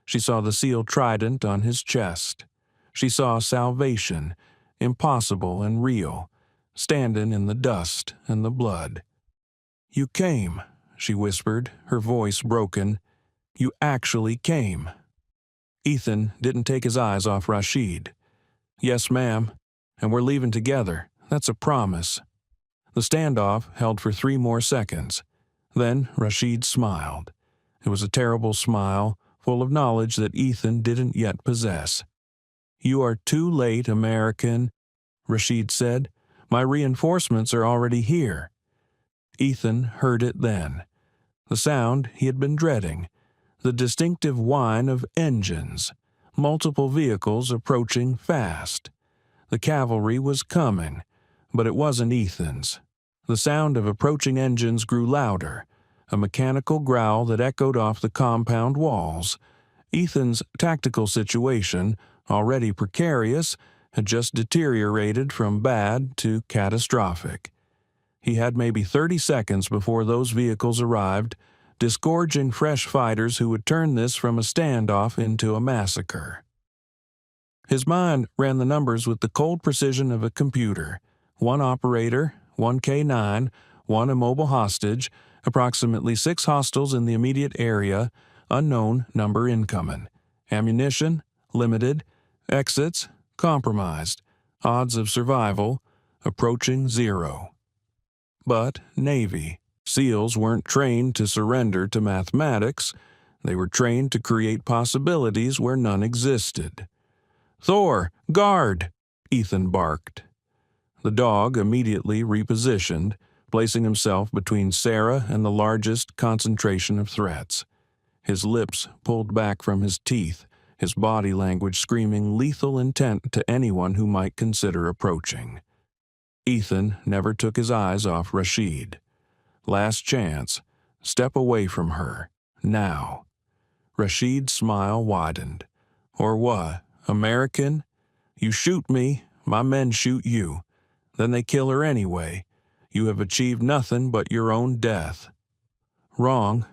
She saw the seal trident on his chest. She saw salvation, impossible and real, standing in the dust and the blood. "You came," she whispered, her voice broken. "You actually came." Ethan didn't take his eyes off Rashid. "Yes, ma'am, and we're leaving together. That's a promise." The standoff held for 3 more seconds. Then Rashid smiled. It was a terrible smile, full of knowledge that Ethan didn't yet possess. "You are too late, American," Rashid said. "My reinforcements are already here." Ethan heard it then. The sound he had been dreading. The distinctive whine of engines. Multiple vehicles approaching fast. The cavalry was coming, but it wasn't Ethan's. The sound of approaching engines grew louder, a mechanical growl that echoed off the compound walls. Ethan's tactical situation, already precarious, had just deteriorated from bad to catastrophic. He had maybe 30 seconds before those vehicles arrived, disgorging fresh fighters who would turn this from a standoff into a massacre. His mind ran the numbers with the cold precision of a computer. 1 operator, 1 K-9, 1 immobile hostage, approximately 6 hostiles in the immediate area, unknown number incoming. Ammunition, limited. Exits, compromised. Odds of survival, approaching 0. But Navy. SEALs weren't trained to surrender to mathematics. They were trained to create possibilities where none existed. "Thor, guard!" Ethan barked. The dog immediately repositioned, placing himself between Sarah and the largest concentration of threats. His lips pulled back from his teeth, his body language screaming lethal intent to anyone who might consider approaching. Ethan never took his eyes off Rashid. Last chance. Step away from her. Now. Rashid's smile widened. "Or what? American? You shoot me, my men shoot you. Then they kill her anyway. You have achieved nothing but your own death." "Wrong,"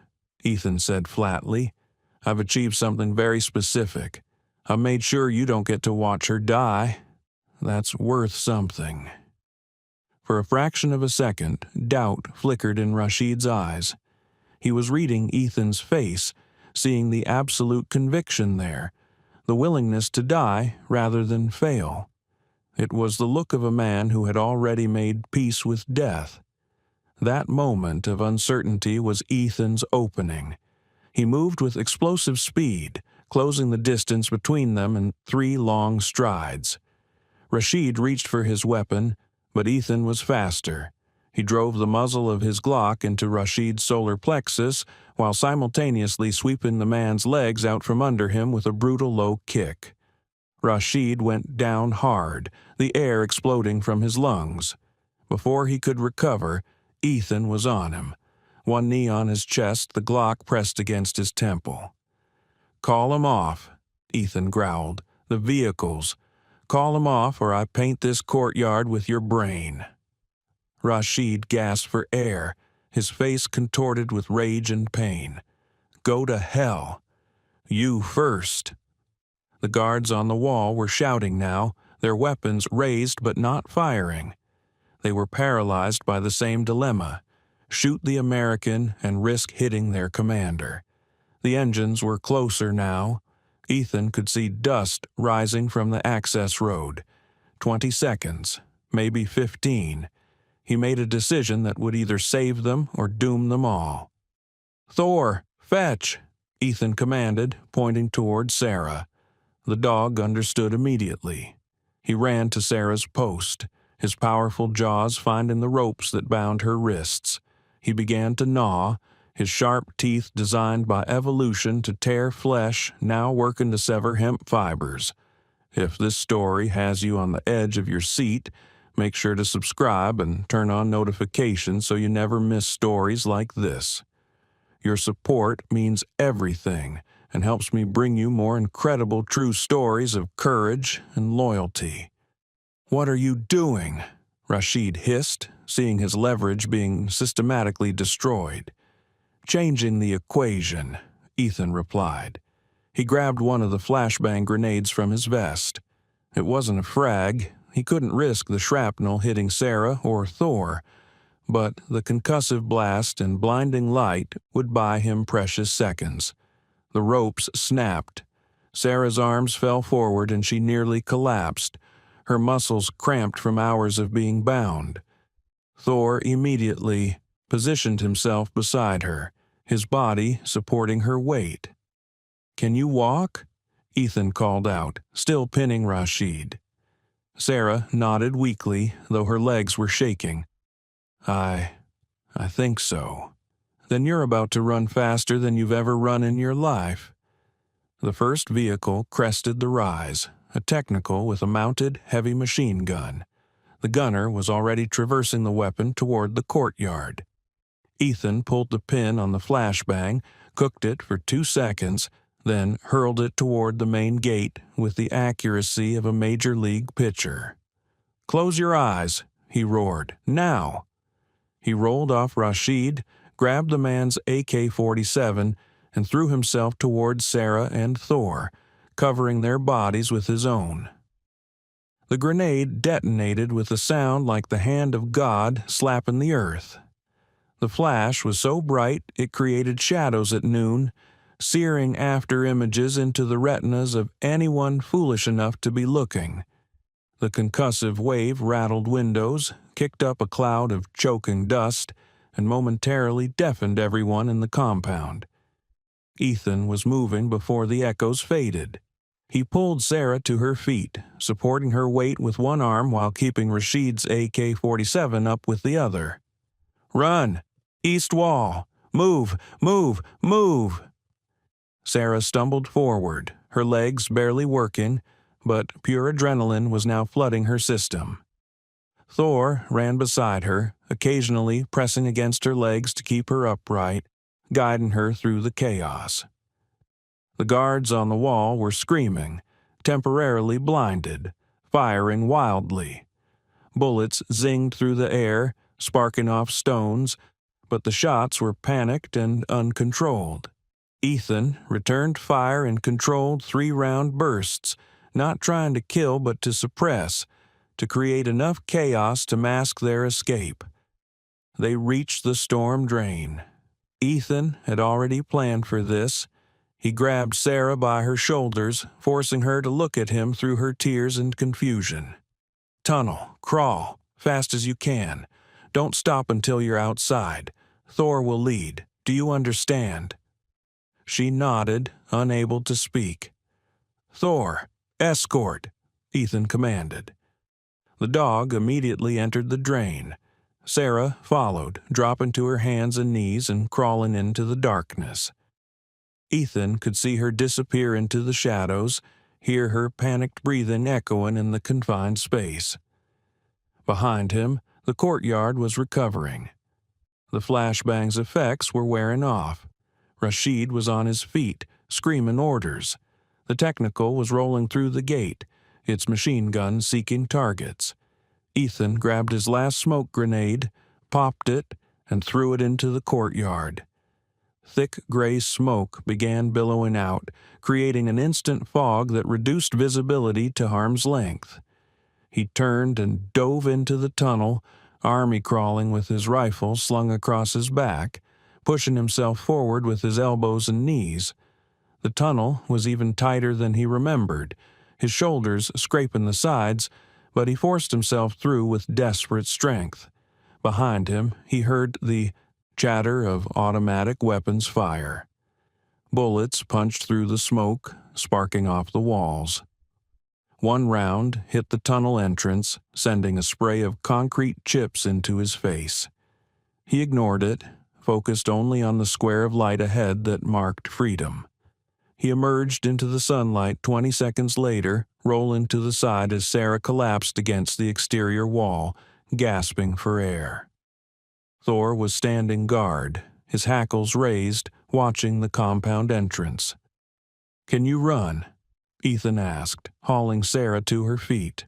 Ethan said flatly. "I've achieved something very specific. I've made sure you don't get to watch her die. That's worth something." For a fraction of a second, doubt flickered in Rashid's eyes. He was reading Ethan's face, seeing the absolute conviction there, the willingness to die rather than fail. It was the look of a man who had already made peace with death. That moment of uncertainty was Ethan's opening. He moved with explosive speed, closing the distance between them in 3 long strides. Rashid reached for his weapon, but Ethan was faster. He drove the muzzle of his Glock into Rashid's solar plexus while simultaneously sweeping the man's legs out from under him with a brutal low kick. Rashid went down hard, the air exploding from his lungs. Before he could recover, Ethan was on him. One knee on his chest, the Glock pressed against his temple. "Call 'em off," Ethan growled. "The vehicles. Call 'em off or I paint this courtyard with your brain." Rashid gasped for air, his face contorted with rage and pain. "Go to hell. You first." The guards on the wall were shouting now, their weapons raised but not firing. They were paralyzed by the same dilemma: shoot the American and risk hitting their commander. The engines were closer now. Ethan could see dust rising from the access road. 20 seconds, maybe 15. He made a decision that would either save them or doom them all. "Thor, fetch!" Ethan commanded, pointing toward Sarah. The dog understood immediately. He ran to Sarah's post, his powerful jaws finding the ropes that bound her wrists. He began to gnaw, his sharp teeth designed by evolution to tear flesh, now working to sever hemp fibers. If this story has you on the edge of your seat, make sure to subscribe and turn on notifications so you never miss stories like this. Your support means everything and helps me bring you more incredible true stories of courage and loyalty. "What are you doing?" Rashid hissed, seeing his leverage being systematically destroyed. "Changing the equation," Ethan replied. He grabbed one of the flashbang grenades from his vest. It wasn't a frag. He couldn't risk the shrapnel hitting Sarah or Thor, but the concussive blast and blinding light would buy him precious seconds. The ropes snapped. Sarah's arms fell forward and she nearly collapsed, her muscles cramped from hours of being bound. Thor immediately positioned himself beside her, his body supporting her weight. "Can you walk?" Ethan called out, still pinning Rashid. Sarah nodded weakly, though her legs were shaking. I think so." "Then you're about to run faster than you've ever run in your life." The first vehicle crested the rise, a technical with a mounted heavy machine gun. The gunner was already traversing the weapon toward the courtyard. Ethan pulled the pin on the flashbang, cooked it for 2 seconds, then hurled it toward the main gate with the accuracy of a major league pitcher. "Close your eyes," he roared. "Now!" He rolled off Rashid, grabbed the man's AK-47, and threw himself toward Sarah and Thor, covering their bodies with his own. The grenade detonated with a sound like the hand of God slapping the earth. The flash was so bright it created shadows at noon, searing after images into the retinas of anyone foolish enough to be looking. The concussive wave rattled windows, kicked up a cloud of choking dust, and momentarily deafened everyone in the compound. Ethan was moving before the echoes faded. He pulled Sarah to her feet, supporting her weight with one arm while keeping Rashid's AK-47 up with the other. "Run! East wall! Move! Move! Move!" Sarah stumbled forward, her legs barely working, but pure adrenaline was now flooding her system. Thor ran beside her, occasionally pressing against her legs to keep her upright, guiding her through the chaos. The guards on the wall were screaming, temporarily blinded, firing wildly. Bullets zinged through the air, sparking off stones, but the shots were panicked and uncontrolled. Ethan returned fire in controlled 3-round bursts, not trying to kill but to suppress, to create enough chaos to mask their escape. They reached the storm drain. Ethan had already planned for this. He grabbed Sarah by her shoulders, forcing her to look at him through her tears and confusion. "Tunnel, crawl, fast as you can. Don't stop until you're outside. Thor will lead. Do you understand?" She nodded, unable to speak. "Thor, escort," Ethan commanded. The dog immediately entered the drain. Sarah followed, dropping to her hands and knees and crawling into the darkness. Ethan could see her disappear into the shadows, hear her panicked breathing echoing in the confined space. Behind him, the courtyard was recovering. The flashbang's effects were wearing off. Rashid was on his feet, screaming orders. The technical was rolling through the gate, its machine gun seeking targets. Ethan grabbed his last smoke grenade, popped it, and threw it into the courtyard. Thick gray smoke began billowing out, creating an instant fog that reduced visibility to arm's length. He turned and dove into the tunnel, army crawling with his rifle slung across his back, pushing himself forward with his elbows and knees. The tunnel was even tighter than he remembered, his shoulders scraping the sides, but he forced himself through with desperate strength. Behind him, he heard the chatter of automatic weapons fire. Bullets punched through the smoke, sparking off the walls. One round hit the tunnel entrance, sending a spray of concrete chips into his face. He ignored it, focused only on the square of light ahead that marked freedom. He emerged into the sunlight 20 seconds later, rolling to the side as Sarah collapsed against the exterior wall, gasping for air. Thor was standing guard, his hackles raised, watching the compound entrance. "Can you run?" Ethan asked, hauling Sarah to her feet.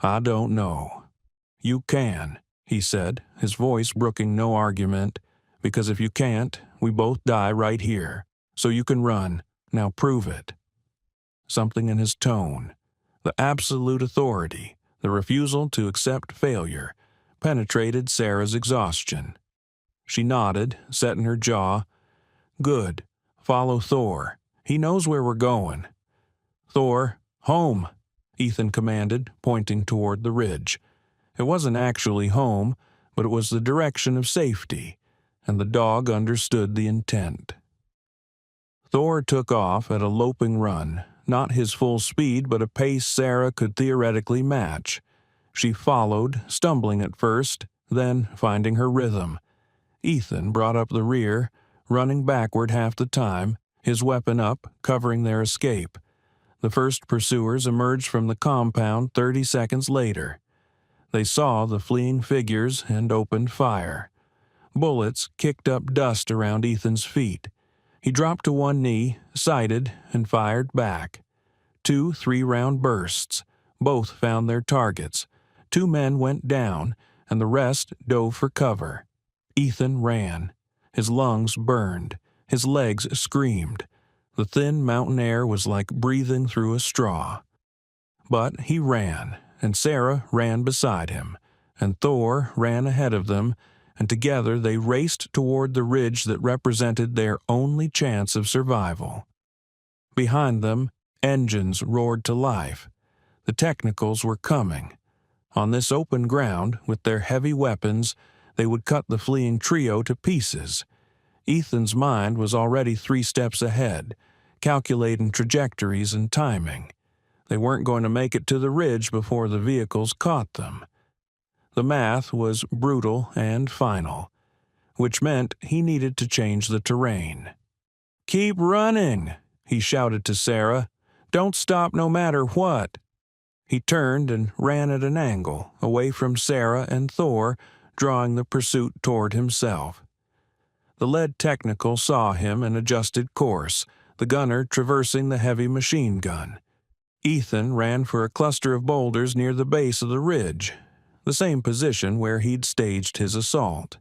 "I don't know." "You can," he said, his voice brooking no argument, "because if you can't, we both die right here. So you can run. Now prove it." Something in his tone, the absolute authority, the refusal to accept failure, penetrated Sarah's exhaustion. She nodded, setting her jaw. "Good. Follow Thor. He knows where we're going." "Thor, home," Ethan commanded, pointing toward the ridge. It wasn't actually home, but it was the direction of safety, and the dog understood the intent. Thor took off at a loping run, not his full speed but a pace Sarah could theoretically match. She followed, stumbling at first, then finding her rhythm. Ethan brought up the rear, running backward half the time, his weapon up, covering their escape. The first pursuers emerged from the compound 30 seconds later. They saw the fleeing figures and opened fire. Bullets kicked up dust around Ethan's feet. He dropped to one knee, sighted, and fired back. 2 3-round bursts. Both found their targets. 2 men went down, and the rest dove for cover. Ethan ran. His lungs burned. His legs screamed. The thin mountain air was like breathing through a straw. But he ran, and Sarah ran beside him, and Thor ran ahead of them, and together they raced toward the ridge that represented their only chance of survival. Behind them, engines roared to life. The technicals were coming. On this open ground, with their heavy weapons, they would cut the fleeing trio to pieces. Ethan's mind was already 3 steps ahead, calculating trajectories and timing. They weren't going to make it to the ridge before the vehicles caught them. The math was brutal and final, which meant he needed to change the terrain. "Keep running," he shouted to Sarah. "Don't stop no matter what." He turned and ran at an angle, away from Sarah and Thor, drawing the pursuit toward himself. The lead technical saw him and adjusted course, the gunner traversing the heavy machine gun. Ethan ran for a cluster of boulders near the base of the ridge, the same position where he'd staged his assault.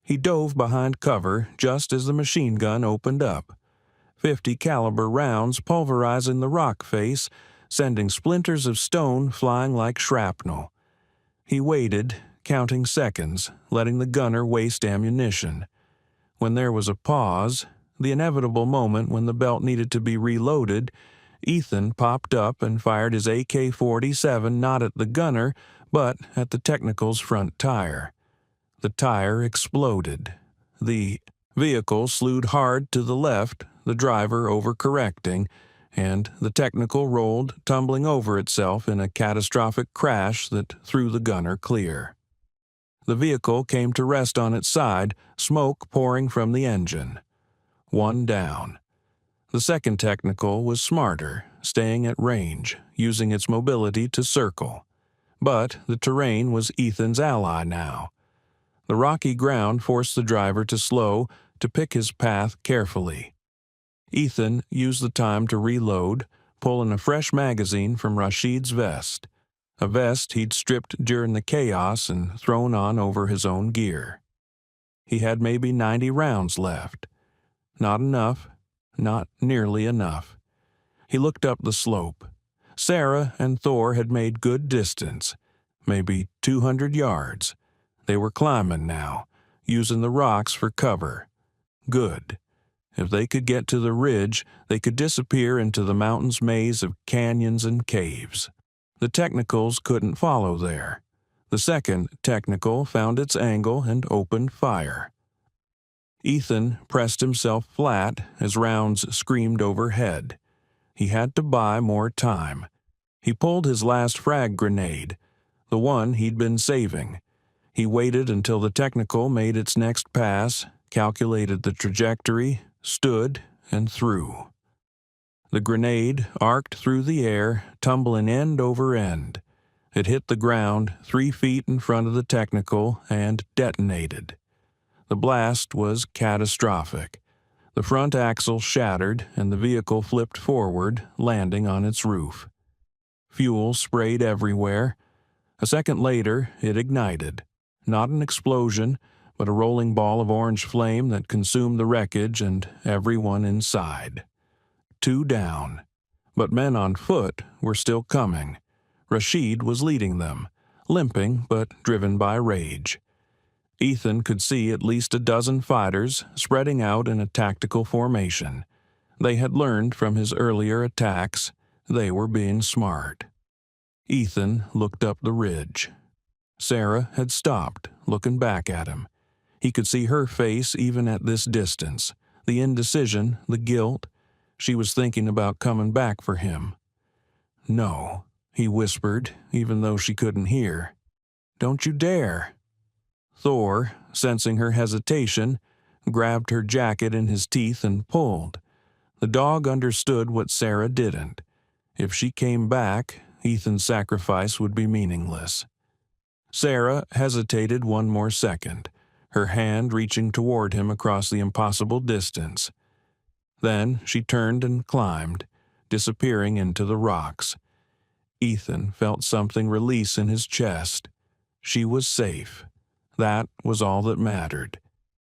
He dove behind cover just as the machine gun opened up. 50 caliber rounds pulverizing the rock face, sending splinters of stone flying like shrapnel. He waited, counting seconds, letting the gunner waste ammunition. When there was a pause, the inevitable moment when the belt needed to be reloaded, Ethan popped up and fired his AK-47 not at the gunner, but at the Technical's front tire. The tire exploded. The vehicle slewed hard to the left, the driver overcorrecting, and the Technical rolled, tumbling over itself in a catastrophic crash that threw the gunner clear. The vehicle came to rest on its side, smoke pouring from the engine. One down. The second Technical was smarter, staying at range, using its mobility to circle. But the terrain was Ethan's ally now. The rocky ground forced the driver to slow, to pick his path carefully. Ethan used the time to reload, pulling a fresh magazine from Rashid's vest, a vest he'd stripped during the chaos and thrown on over his own gear. He had maybe 90 rounds left. Not enough, not nearly enough. He looked up the slope. Sarah and Thor had made good distance, maybe 200 yards. They were climbing now, using the rocks for cover. Good. If they could get to the ridge, they could disappear into the mountain's maze of canyons and caves. The Technicals couldn't follow there. The second Technical found its angle and opened fire. Ethan pressed himself flat as rounds screamed overhead. He had to buy more time. He pulled his last frag grenade, the one he'd been saving. He waited until the Technical made its next pass, calculated the trajectory, stood, and threw. The grenade arced through the air, tumbling end over end. It hit the ground 3 feet in front of the Technical and detonated. The blast was catastrophic. The front axle shattered and the vehicle flipped forward, landing on its roof. Fuel sprayed everywhere. A second later, it ignited. Not an explosion, but a rolling ball of orange flame that consumed the wreckage and everyone inside. 2 down. But men on foot were still coming. Rashid was leading them, limping but driven by rage. Ethan could see at least a dozen fighters spreading out in a tactical formation. They had learned from his earlier attacks. They were being smart. Ethan looked up the ridge. Sarah had stopped, looking back at him. He could see her face even at this distance, the indecision, the guilt. She was thinking about coming back for him. "No," he whispered, even though she couldn't hear. "Don't you dare." Thor, sensing her hesitation, grabbed her jacket in his teeth and pulled. The dog understood what Sarah didn't. If she came back, Ethan's sacrifice would be meaningless. Sarah hesitated one more second, her hand reaching toward him across the impossible distance. Then she turned and climbed, disappearing into the rocks. Ethan felt something release in his chest. She was safe. That was all that mattered.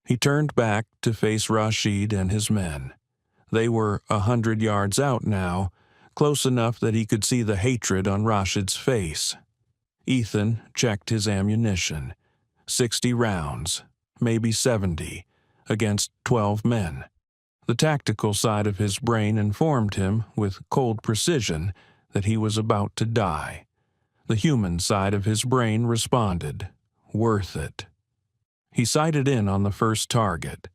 He turned back to face Rashid and his men. They were 100 yards out now, close enough that he could see the hatred on Rashid's face. Ethan checked his ammunition. 60 rounds, maybe 70, against 12 men. The tactical side of his brain informed him with cold precision that he was about to die. The human side of his brain responded, worth it. He sighted in on the first target.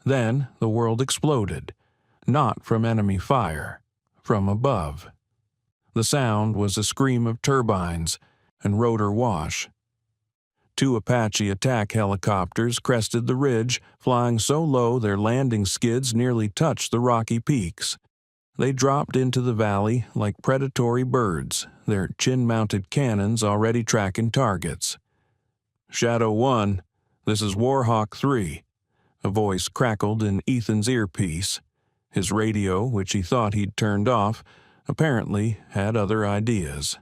Then the world exploded, not from enemy fire, from above. The sound was a scream of turbines and rotor wash. 2 Apache attack helicopters crested the ridge, flying so low their landing skids nearly touched the rocky peaks. They dropped into the valley like predatory birds, their chin-mounted cannons already tracking targets. "Shadow 1, this is Warhawk 3, a voice crackled in Ethan's earpiece. His radio, which he thought he'd turned off, apparently had other ideas.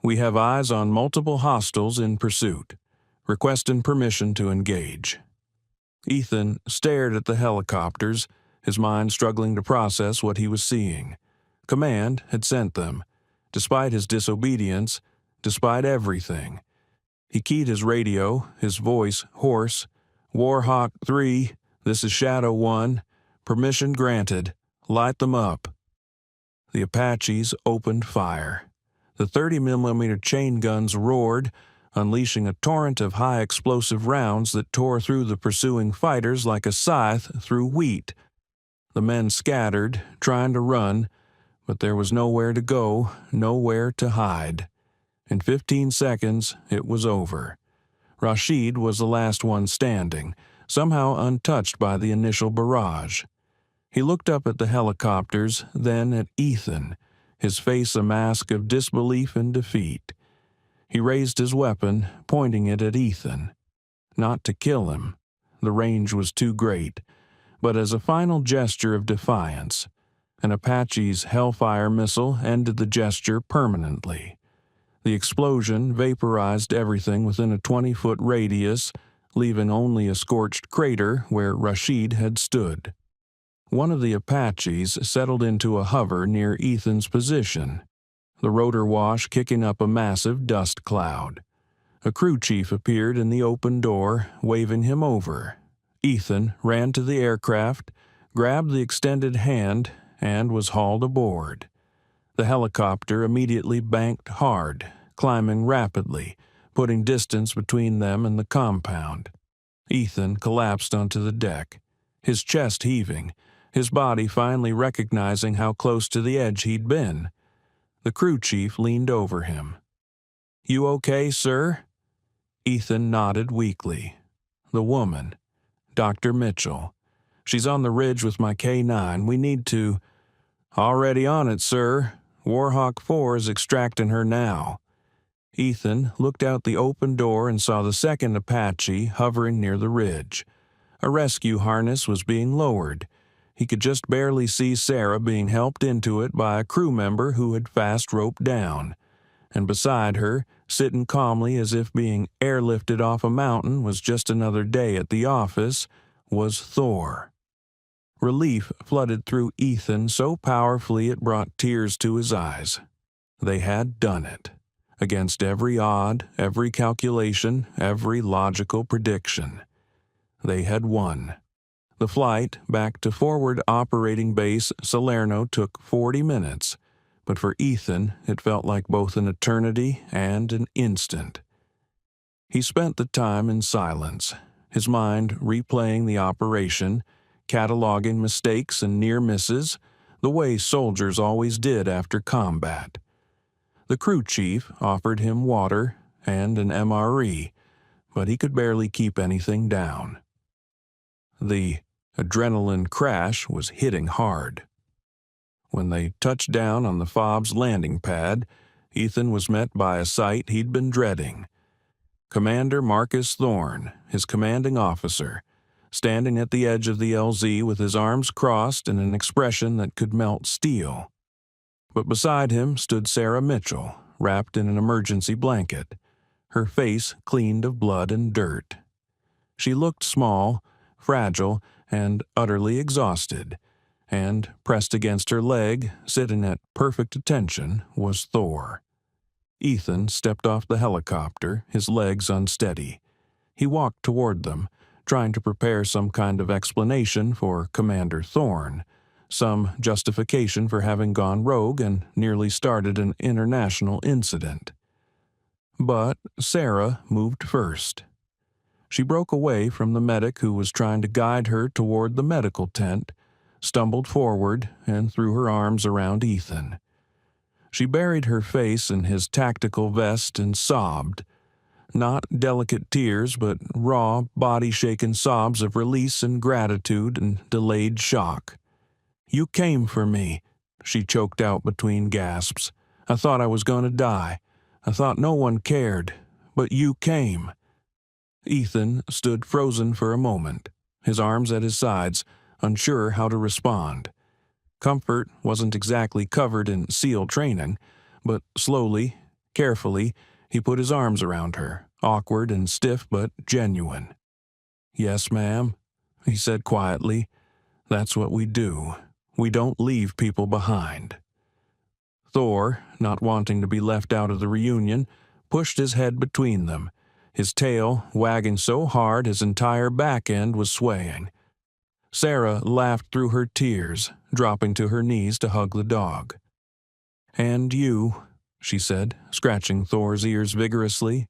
"We have eyes on multiple hostiles in pursuit. Requesting permission to engage." Ethan stared at the helicopters, his mind struggling to process what he was seeing. Command had sent them. Despite his disobedience, despite everything. He keyed his radio, his voice hoarse. "Warhawk 3, this is Shadow 1. Permission granted. Light them up." The Apaches opened fire. The 30mm chain guns roared, unleashing a torrent of high-explosive rounds that tore through the pursuing fighters like a scythe through wheat. The men scattered, trying to run, but there was nowhere to go, nowhere to hide. In 15 seconds, it was over. Rashid was the last one standing, somehow untouched by the initial barrage. He looked up at the helicopters, then at Ethan, his face a mask of disbelief and defeat. He raised his weapon, pointing it at Ethan. Not to kill him. The range was too great, but as a final gesture of defiance. An Apache's Hellfire missile ended the gesture permanently. The explosion vaporized everything within a 20-foot radius, leaving only a scorched crater where Rashid had stood. One of the Apaches settled into a hover near Ethan's position, the rotor wash kicking up a massive dust cloud. A crew chief appeared in the open door, waving him over. Ethan ran to the aircraft, grabbed the extended hand, and was hauled aboard. The helicopter immediately banked hard, climbing rapidly, putting distance between them and the compound. Ethan collapsed onto the deck, his chest heaving, his body finally recognizing how close to the edge he'd been. The crew chief leaned over him. "You okay, sir?" Ethan nodded weakly. The woman, Dr. Mitchell. "She's on the ridge with my K-9. We need to—" "Already on it, sir. Warhawk 4 is extracting her now." Ethan looked out the open door and saw the second Apache hovering near the ridge. A rescue harness was being lowered. He could just barely see Sarah being helped into it by a crew member who had fast roped down. And beside her, sitting calmly as if being airlifted off a mountain was just another day at the office, was Thor. Relief flooded through Ethan so powerfully it brought tears to his eyes. They had done it. Against every odd, every calculation, every logical prediction. They had won. The flight back to forward operating base Salerno took 40 minutes, but for Ethan it felt like both an eternity and an instant. He spent the time in silence, his mind replaying the operation, cataloging mistakes and near misses, the way soldiers always did after combat. The crew chief offered him water and an MRE, but he could barely keep anything down. The adrenaline crash was hitting hard. When they touched down on the FOB's landing pad, Ethan was met by a sight he'd been dreading. Commander Marcus Thorne, his commanding officer, standing at the edge of the LZ with his arms crossed and an expression that could melt steel. But beside him stood Sarah Mitchell, wrapped in an emergency blanket, her face cleaned of blood and dirt. She looked small, fragile, and utterly exhausted, and pressed against her leg, sitting at perfect attention, was Thor. Ethan stepped off the helicopter, his legs unsteady. He walked toward them, trying to prepare some kind of explanation for Commander Thorne, some justification for having gone rogue and nearly started an international incident. But Sarah moved first. She broke away from the medic who was trying to guide her toward the medical tent, stumbled forward, and threw her arms around Ethan. She buried her face in his tactical vest and sobbed. Not delicate tears, but raw, body-shaken sobs of release and gratitude and delayed shock. "You came for me," she choked out between gasps. "I thought I was going to die. I thought no one cared, but you came." Ethan stood frozen for a moment, his arms at his sides, unsure how to respond. Comfort wasn't exactly covered in SEAL training, but slowly, carefully, he put his arms around her, awkward and stiff but genuine. "Yes, ma'am," he said quietly. "That's what we do. We don't leave people behind." Thor, not wanting to be left out of the reunion, pushed his head between them, his tail wagging so hard his entire back end was swaying. Sarah laughed through her tears, dropping to her knees to hug the dog. "And you," she said, scratching Thor's ears vigorously,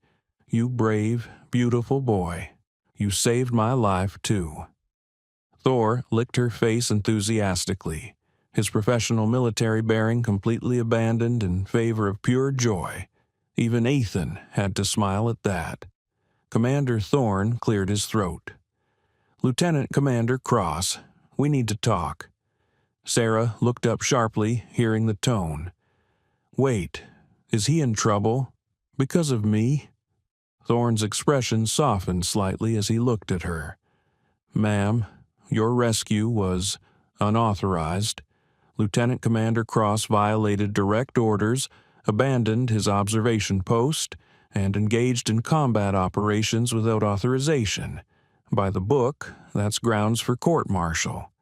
"you brave, beautiful boy. You saved my life, too." Thor licked her face enthusiastically, his professional military bearing completely abandoned in favor of pure joy. Even Ethan had to smile at that. Commander Thorne cleared his throat. "Lieutenant Commander Cross, we need to talk." Sarah looked up sharply, hearing the tone. "Wait, is he in trouble? Because of me?" Thorne's expression softened slightly as he looked at her. "Ma'am, your rescue was unauthorized. Lieutenant Commander Cross violated direct orders, abandoned his observation post, and engaged in combat operations without authorization. By the book, that's grounds for court-martial."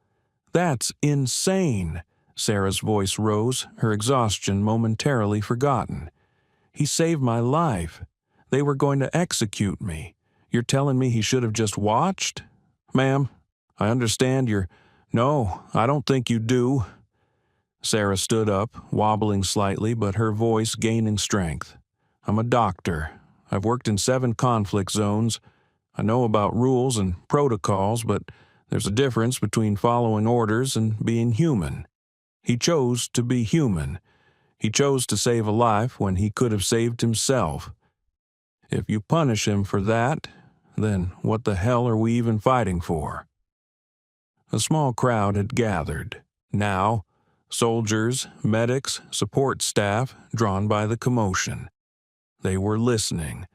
"That's insane!" Sarah's voice rose, her exhaustion momentarily forgotten. "He saved my life. They were going to execute me. You're telling me he should have just watched?" "Ma'am, I understand you're—" "No, I don't think you do." Sarah stood up, wobbling slightly, but her voice gaining strength. "I'm a doctor. I've worked in 7 conflict zones. I know about rules and protocols, but there's a difference between following orders and being human. He chose to be human. He chose to save a life when he could have saved himself. If you punish him for that, then what the hell are we even fighting for?" A small crowd had gathered. Now, soldiers, medics, support staff, drawn by the commotion. They were listening,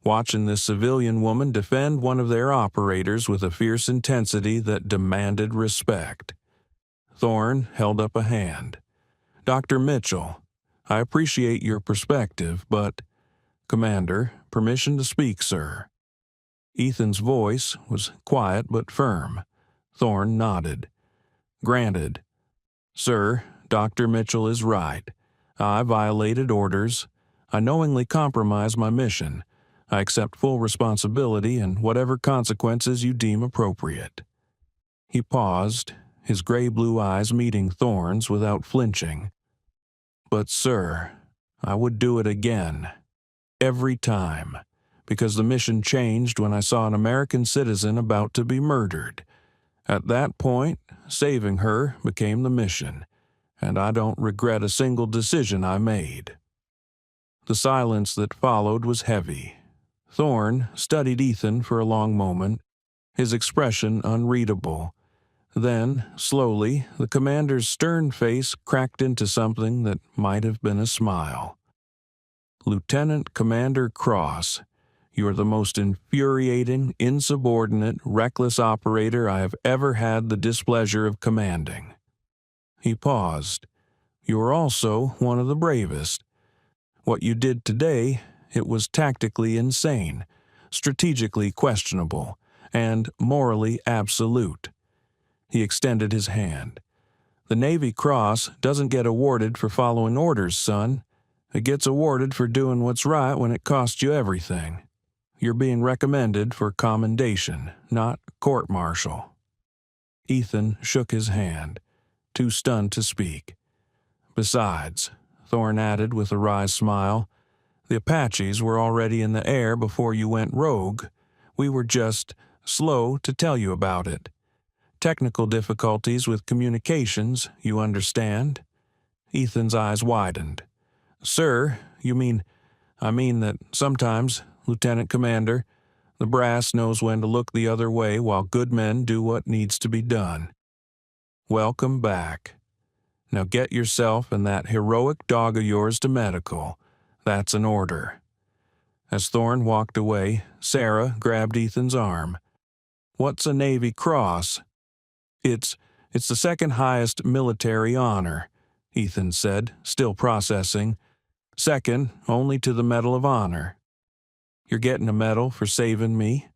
watching this civilian woman defend one of their operators with a fierce intensity that demanded respect. Thorne held up a hand. "Dr. Mitchell, I appreciate your perspective, but—" "Commander, permission to speak, sir." Ethan's voice was quiet but firm. Thorne nodded. "Granted. Sir, Dr. Mitchell is right. I violated orders. I knowingly compromised my mission. I accept full responsibility and whatever consequences you deem appropriate." He paused, his gray-blue eyes meeting Thorne's without flinching. "But, sir, I would do it again. Every time. Because the mission changed when I saw an American citizen about to be murdered. At that point, saving her became the mission, and I don't regret a single decision I made." The silence that followed was heavy. Thorne studied Ethan for a long moment, his expression unreadable. Then, slowly, the commander's stern face cracked into something that might have been a smile. "Lieutenant Commander Cross, you are the most infuriating, insubordinate, reckless operator I have ever had the displeasure of commanding." He paused. "You are also one of the bravest. What you did today, it was tactically insane, strategically questionable, and morally absolute." He extended his hand. "The Navy Cross doesn't get awarded for following orders, son. It gets awarded for doing what's right when it costs you everything. You're being recommended for commendation, not court-martial." Ethan shook his hand, too stunned to speak. "Besides," Thorne added with a wry smile, "the Apaches were already in the air before you went rogue. We were just slow to tell you about it. Technical difficulties with communications, you understand?" Ethan's eyes widened. "Sir, you mean—" "I mean that sometimes, Lieutenant Commander, the brass knows when to look the other way while good men do what needs to be done. Welcome back. Now get yourself and that heroic dog of yours to medical. That's an order." As Thorne walked away, Sarah grabbed Ethan's arm. "What's a Navy Cross?" It's the second highest military honor," Ethan said, still processing. "Second only to the Medal of Honor." "You're getting a medal for saving me?"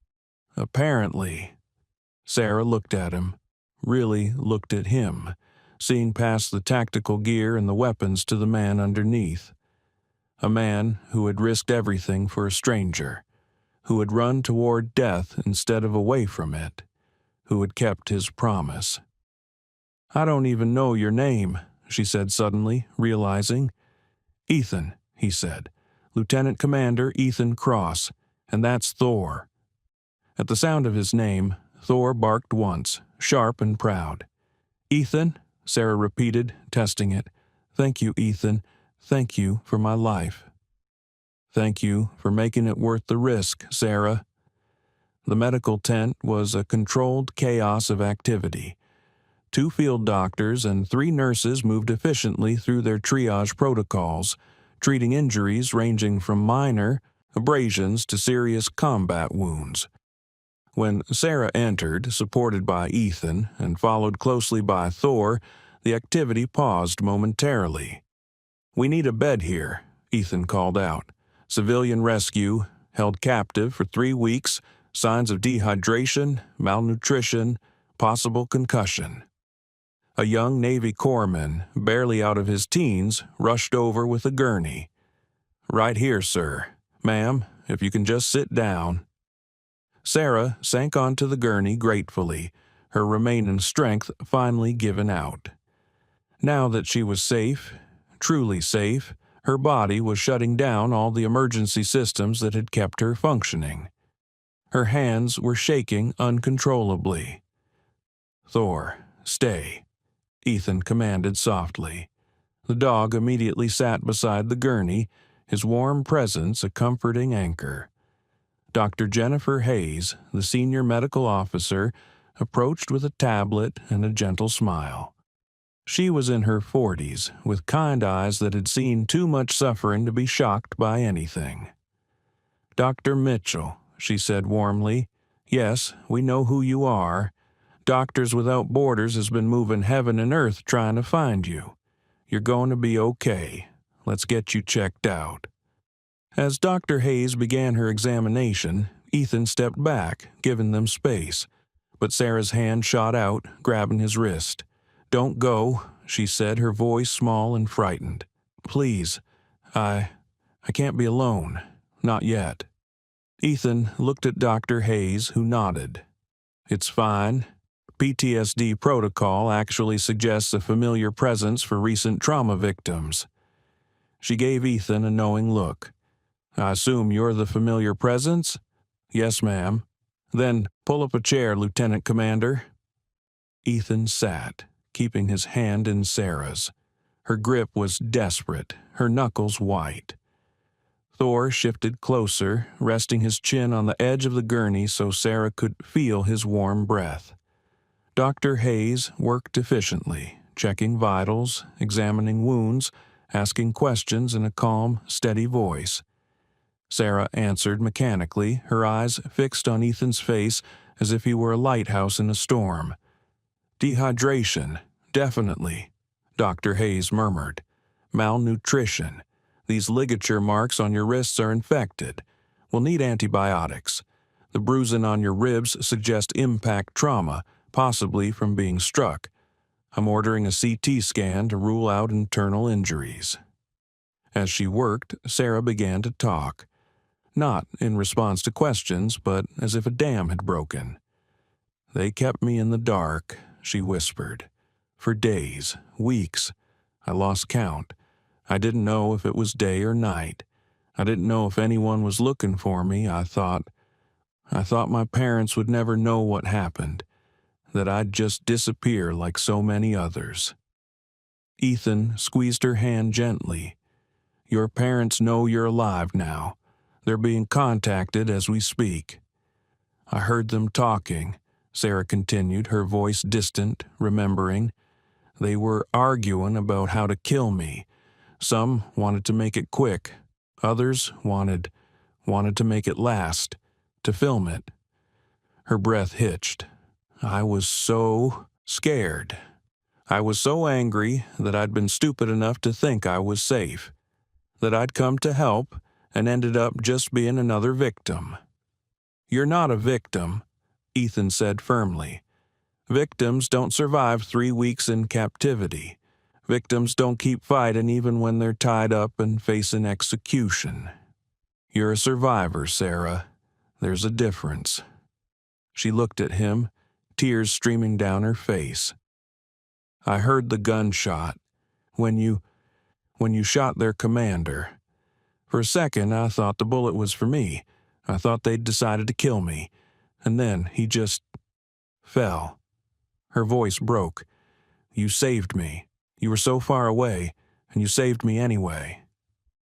"Apparently." Sarah looked at him, really looked at him, seeing past the tactical gear and the weapons to the man underneath. A man who had risked everything for a stranger, who had run toward death instead of away from it. who had kept his promise. "I don't even know your name," she said suddenly, realizing. "Ethan," he said. "Lieutenant Commander Ethan Cross, and that's Thor." At the sound of his name, Thor barked once, sharp and proud. "Ethan?" Sarah repeated, testing it. "Thank you, Ethan. Thank you for my life." "Thank you for making it worth the risk, Sarah." The medical tent was a controlled chaos of activity. 2 field doctors and 3 nurses moved efficiently through their triage protocols, treating injuries ranging from minor abrasions to serious combat wounds. When Sarah entered, supported by Ethan and followed closely by Thor, the activity paused momentarily. "We need a bed here," Ethan called out. "Civilian rescue, held captive for 3 weeks, signs of dehydration, malnutrition, possible concussion." A young Navy corpsman, barely out of his teens, rushed over with a gurney. "Right here, sir. Ma'am, if you can just sit down." Sarah sank onto the gurney gratefully, her remaining strength finally given out. Now that she was safe, truly safe, her body was shutting down all the emergency systems that had kept her functioning. Her hands were shaking uncontrollably. "Thor, stay," Ethan commanded softly. The dog immediately sat beside the gurney, his warm presence a comforting anchor. Dr. Jennifer Hayes, the senior medical officer, approached with a tablet and a gentle smile. She was in her 40s, with kind eyes that had seen too much suffering to be shocked by anything. "Dr. Mitchell," she said warmly, "yes, we know who you are. Doctors Without Borders has been moving heaven and earth trying to find you. You're going to be okay. Let's get you checked out." As Dr. Hayes began her examination, Ethan stepped back, giving them space. But Sarah's hand shot out, grabbing his wrist. "Don't go," she said, her voice small and frightened. "Please, I can't be alone. Not yet." Ethan looked at Dr. Hayes, who nodded. "It's fine. PTSD protocol actually suggests a familiar presence for recent trauma victims." She gave Ethan a knowing look. "I assume you're the familiar presence?" "Yes, ma'am." "Then pull up a chair, Lieutenant Commander." Ethan sat, keeping his hand in Sarah's. Her grip was desperate, her knuckles white. Thor shifted closer, resting his chin on the edge of the gurney so Sarah could feel his warm breath. Dr. Hayes worked efficiently, checking vitals, examining wounds, asking questions in a calm, steady voice. Sarah answered mechanically, her eyes fixed on Ethan's face as if he were a lighthouse in a storm. "Dehydration, definitely," Dr. Hayes murmured. "Malnutrition. These ligature marks on your wrists are infected. We'll need antibiotics. The bruising on your ribs suggests impact trauma, possibly from being struck. I'm ordering a CT scan to rule out internal injuries." As she worked, Sarah began to talk. Not in response to questions, but as if a dam had broken. "They kept me in the dark," she whispered. "For days, weeks. I lost count. I didn't know if it was day or night. I didn't know if anyone was looking for me. I thought my parents would never know what happened, that I'd just disappear like so many others." Ethan squeezed her hand gently. "Your parents know you're alive now. They're being contacted as we speak." "I heard them talking," Sarah continued, her voice distant, remembering. "They were arguing about how to kill me. Some wanted to make it quick. Others wanted to make it last, to film it." Her breath hitched. "I was so scared. I was so angry that I'd been stupid enough to think I was safe, that I'd come to help and ended up just being another victim." "You're not a victim," Ethan said firmly. "Victims don't survive 3 weeks in captivity. Victims don't keep fighting even when they're tied up and facing execution. You're a survivor, Sarah. There's a difference." She looked at him, tears streaming down her face. "I heard the gunshot. When you shot their commander. For a second, I thought the bullet was for me. I thought they'd decided to kill me. And then he just fell." Her voice broke. "You saved me. You were so far away, and you saved me anyway."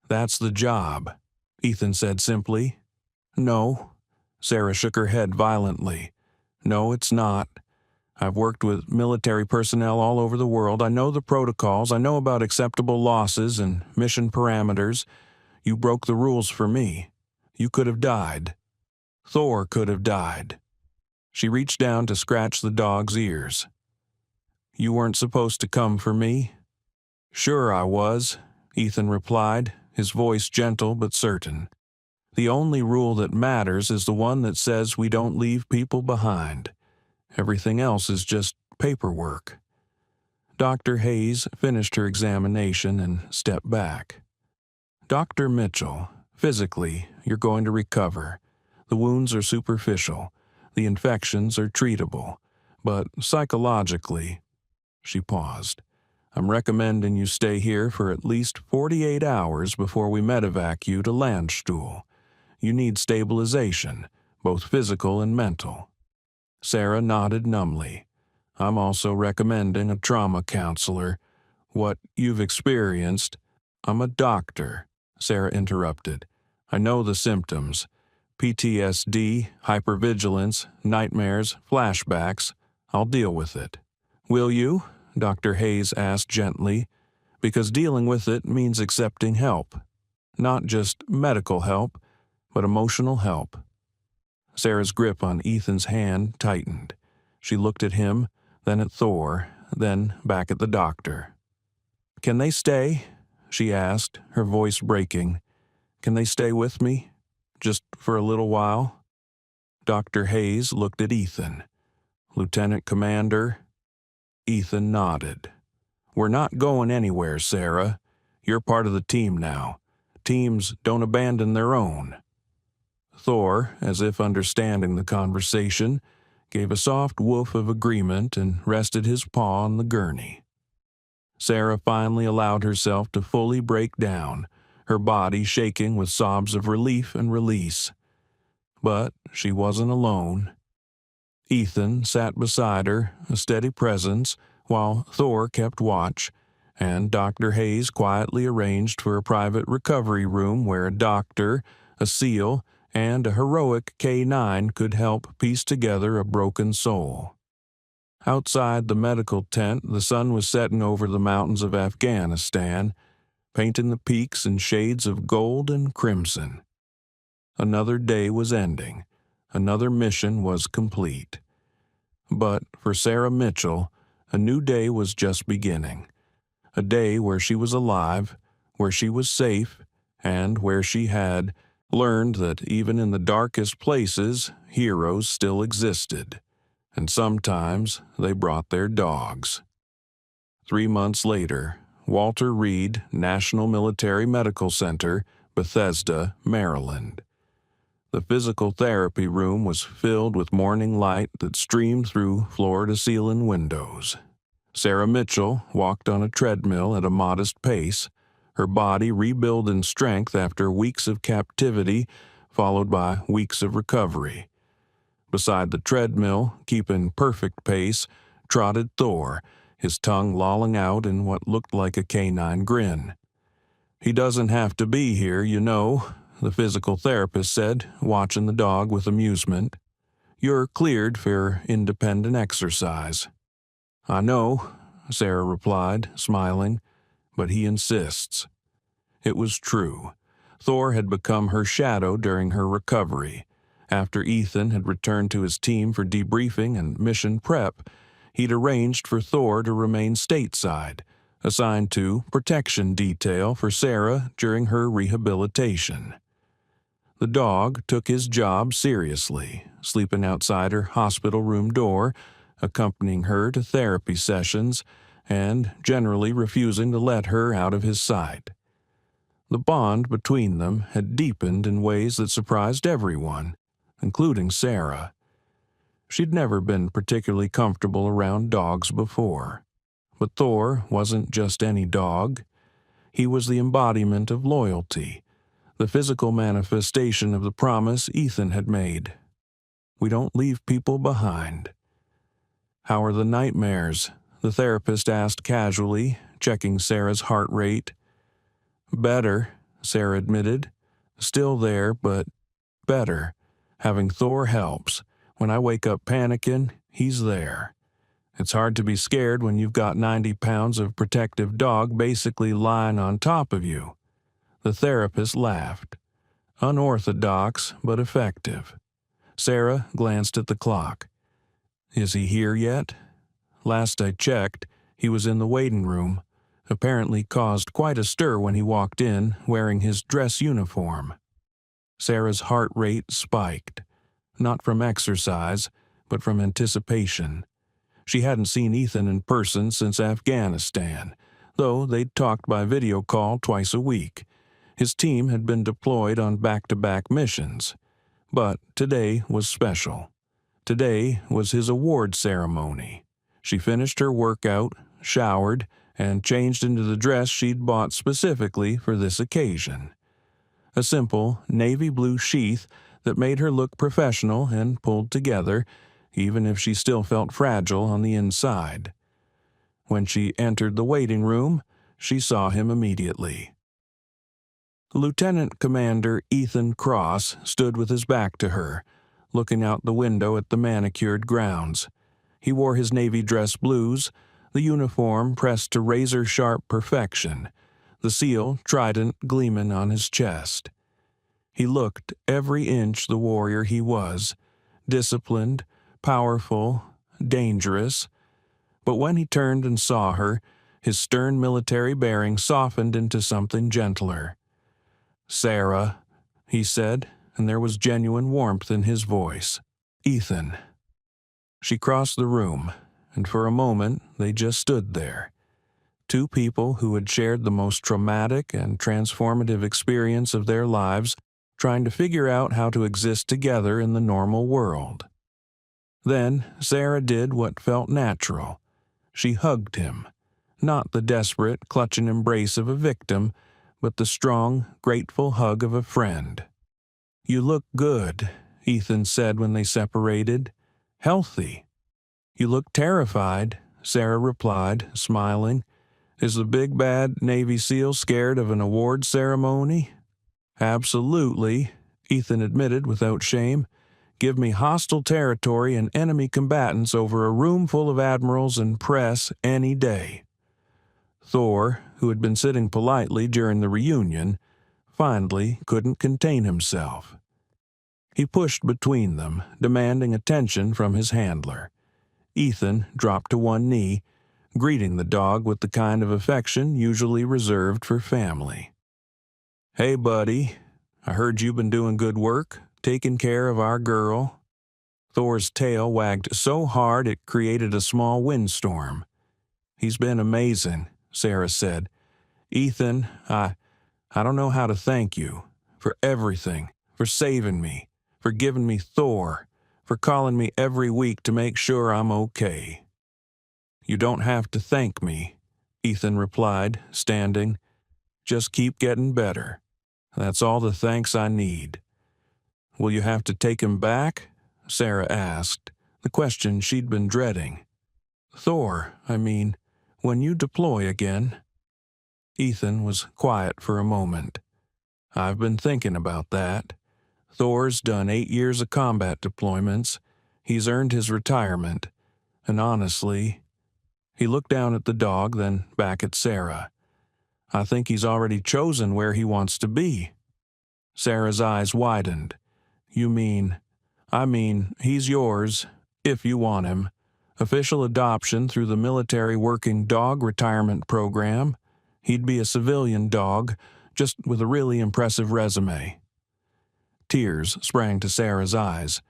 "That's the job," Ethan said simply. "No." Sarah shook her head violently. "No, it's not. I've worked with military personnel all over the world. I know the protocols. I know about acceptable losses and mission parameters. You broke the rules for me. You could have died. Thor could have died." She reached down to scratch the dog's ears. "You weren't supposed to come for me?" "Sure I was," Ethan replied, his voice gentle but certain. "The only rule that matters is the one that says we don't leave people behind. Everything else is just paperwork." Dr. Hayes finished her examination and stepped back. "Dr. Mitchell, physically, you're going to recover. The wounds are superficial. The infections are treatable. But psychologically," she paused, "I'm recommending you stay here for at least 48 hours before we medevac you to Landstuhl. You need stabilization, both physical and mental." Sarah nodded numbly. "I'm also recommending a trauma counselor. What you've experienced—" "I'm a doctor," Sarah interrupted. "I know the symptoms. PTSD, hypervigilance, nightmares, flashbacks. I'll deal with it." "Will you?" Dr. Hayes asked gently. "Because dealing with it means accepting help. Not just medical help, but emotional help." Sarah's grip on Ethan's hand tightened. She looked at him, then at Thor, then back at the doctor. "Can they stay?" she asked, her voice breaking. "Can they stay with me? Just for a little while?" Dr. Hayes looked at Ethan. "Lieutenant Commander?" Ethan nodded. "We're not going anywhere, Sarah. You're part of the team now. Teams don't abandon their own." Thor, as if understanding the conversation, gave a soft woof of agreement and rested his paw on the gurney. Sarah finally allowed herself to fully break down, her body shaking with sobs of relief and release. But she wasn't alone. Ethan sat beside her, a steady presence, while Thor kept watch, and Dr. Hayes quietly arranged for a private recovery room where a doctor, a SEAL, and a heroic K-9 could help piece together a broken soul. Outside the medical tent, the sun was setting over the mountains of Afghanistan, painting the peaks in shades of gold and crimson. Another day was ending. Another mission was complete. But for Sarah Mitchell, a new day was just beginning. A day where she was alive, where she was safe, and where she had learned that even in the darkest places, heroes still existed. And sometimes they brought their dogs. 3 months later, Walter Reed National Military Medical Center, Bethesda, Maryland. The physical therapy room was filled with morning light that streamed through floor-to-ceiling windows. Sarah Mitchell walked on a treadmill at a modest pace, her body rebuilding strength after weeks of captivity, followed by weeks of recovery. Beside the treadmill, keeping perfect pace, trotted Thor, his tongue lolling out in what looked like a canine grin. "He doesn't have to be here, you know," the physical therapist said, watching the dog with amusement. "You're cleared for independent exercise." "I know," Sarah replied, smiling, "but he insists." It was true. Thor had become her shadow during her recovery. After Ethan had returned to his team for debriefing and mission prep, he'd arranged for Thor to remain stateside, assigned to protection detail for Sarah during her rehabilitation. The dog took his job seriously, sleeping outside her hospital room door, accompanying her to therapy sessions, and generally refusing to let her out of his sight. The bond between them had deepened in ways that surprised everyone, including Sarah. She'd never been particularly comfortable around dogs before. But Thor wasn't just any dog. He was the embodiment of loyalty, the physical manifestation of the promise Ethan had made. We don't leave people behind. "How are the nightmares?" the therapist asked casually, checking Sarah's heart rate. "Better," Sarah admitted. "Still there, but better. Having Thor helps. When I wake up panicking, he's there. It's hard to be scared when you've got 90 pounds of protective dog basically lying on top of you." The therapist laughed. Unorthodox, but effective. Sarah glanced at the clock. "Is he here yet?" "Last I checked, he was in the waiting room. Apparently caused quite a stir when he walked in, wearing his dress uniform." Sarah's heart rate spiked. Not from exercise, but from anticipation. She hadn't seen Ethan in person since Afghanistan, though they'd talked by video call twice a week. His team had been deployed on back-to-back missions. But today was special. Today was his award ceremony. She finished her workout, showered, and changed into the dress she'd bought specifically for this occasion. A simple navy blue sheath that made her look professional and pulled together, even if she still felt fragile on the inside. When she entered the waiting room, she saw him immediately. Lieutenant Commander Ethan Cross stood with his back to her, looking out the window at the manicured grounds. He wore his navy dress blues, the uniform pressed to razor-sharp perfection, the seal trident gleaming on his chest. He looked every inch the warrior he was, disciplined, powerful, dangerous. But when he turned and saw her, his stern military bearing softened into something gentler. "Sarah," he said, and there was genuine warmth in his voice. "Ethan." She crossed the room, and for a moment they just stood there. Two people who had shared the most traumatic and transformative experience of their lives, trying to figure out how to exist together in the normal world. Then Sarah did what felt natural. She hugged him, not the desperate, clutching embrace of a victim, but the strong, grateful hug of a friend. "You look good," Ethan said when they separated. "Healthy." "You look terrified," Sarah replied, smiling. "Is the big bad Navy SEAL scared of an award ceremony?" "Absolutely," Ethan admitted without shame. "Give me hostile territory and enemy combatants over a room full of admirals and press any day." Thor, who had been sitting politely during the reunion, finally couldn't contain himself. He pushed between them, demanding attention from his handler. Ethan dropped to one knee, greeting the dog with the kind of affection usually reserved for family. "Hey, buddy, I heard you've been doing good work, taking care of our girl." Thor's tail wagged so hard it created a small windstorm. "He's been amazing," Sarah said. "Ethan, I don't know how to thank you. For everything. For saving me. For giving me Thor. For calling me every week to make sure I'm okay." "You don't have to thank me," Ethan replied, standing. "Just keep getting better. That's all the thanks I need." "Will you have to take him back?" Sarah asked, the question she'd been dreading. "Thor, I mean, when you deploy again." Ethan was quiet for a moment. "I've been thinking about that. Thor's done 8 years of combat deployments. He's earned his retirement. And honestly," he looked down at the dog, then back at Sarah, "I think he's already chosen where he wants to be." Sarah's eyes widened. "You mean?" "I mean, he's yours, if you want him. Official adoption through the military working dog retirement program. He'd be a civilian dog, just with a really impressive resume." Tears sprang to Sarah's eyes.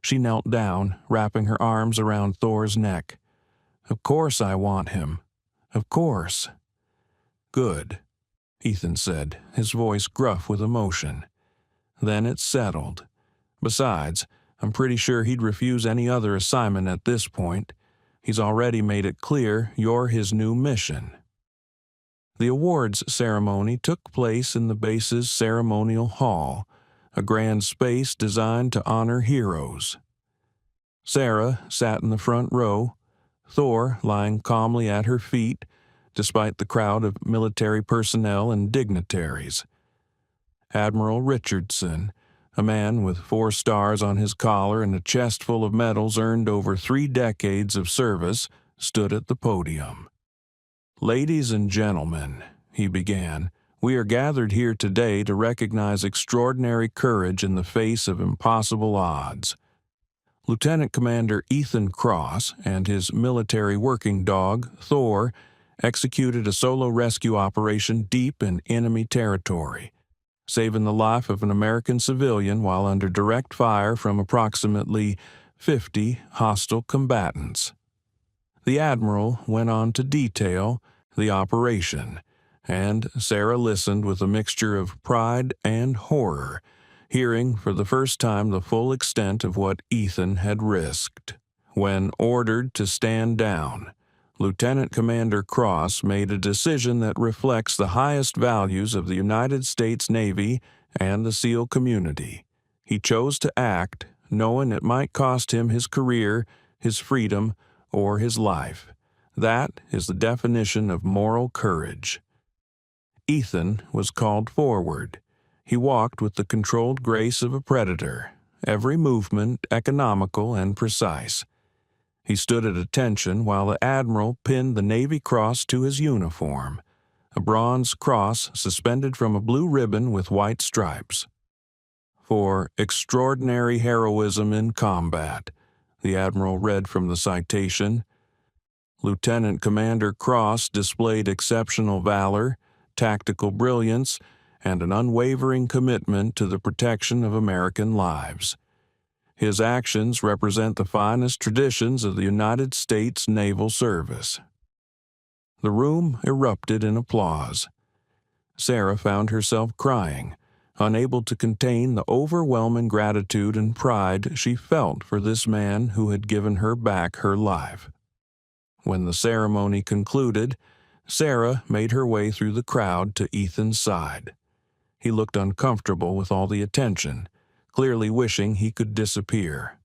She knelt down, wrapping her arms around Thor's neck. "Of course I want him. Of course." "Good," Ethan said, his voice gruff with emotion. "Then it's settled. Besides, I'm pretty sure he'd refuse any other assignment at this point. He's already made it clear you're his new mission." The awards ceremony took place in the base's ceremonial hall, a grand space designed to honor heroes. Sarah sat in the front row, Thor lying calmly at her feet, despite the crowd of military personnel and dignitaries. Admiral Richardson, a man with 4 stars on his collar and a chest full of medals earned over 3 decades of service, stood at the podium. "Ladies and gentlemen," he began, "we are gathered here today to recognize extraordinary courage in the face of impossible odds. Lieutenant Commander Ethan Cross and his military working dog, Thor, executed a solo rescue operation deep in enemy territory, saving the life of an American civilian while under direct fire from approximately 50 hostile combatants." The Admiral went on to detail the operation, and Sarah listened with a mixture of pride and horror, hearing for the first time the full extent of what Ethan had risked. When ordered to stand down, Lieutenant Commander Cross made a decision that reflects the highest values of the United States Navy and the SEAL community. He chose to act, knowing it might cost him his career, his freedom, or his life. That is the definition of moral courage. Ethan was called forward. He walked with the controlled grace of a predator, every movement economical and precise. He stood at attention while the Admiral pinned the Navy Cross to his uniform, a bronze cross suspended from a blue ribbon with white stripes. "For extraordinary heroism in combat," the Admiral read from the citation. Lieutenant Commander Cross displayed exceptional valor, tactical brilliance, and an unwavering commitment to the protection of American lives. His actions represent the finest traditions of the United States Naval Service. The room erupted in applause. Sarah found herself crying, unable to contain the overwhelming gratitude and pride she felt for this man who had given her back her life. When the ceremony concluded, Sarah made her way through the crowd to Ethan's side. He looked uncomfortable with all the attention, clearly wishing he could disappear.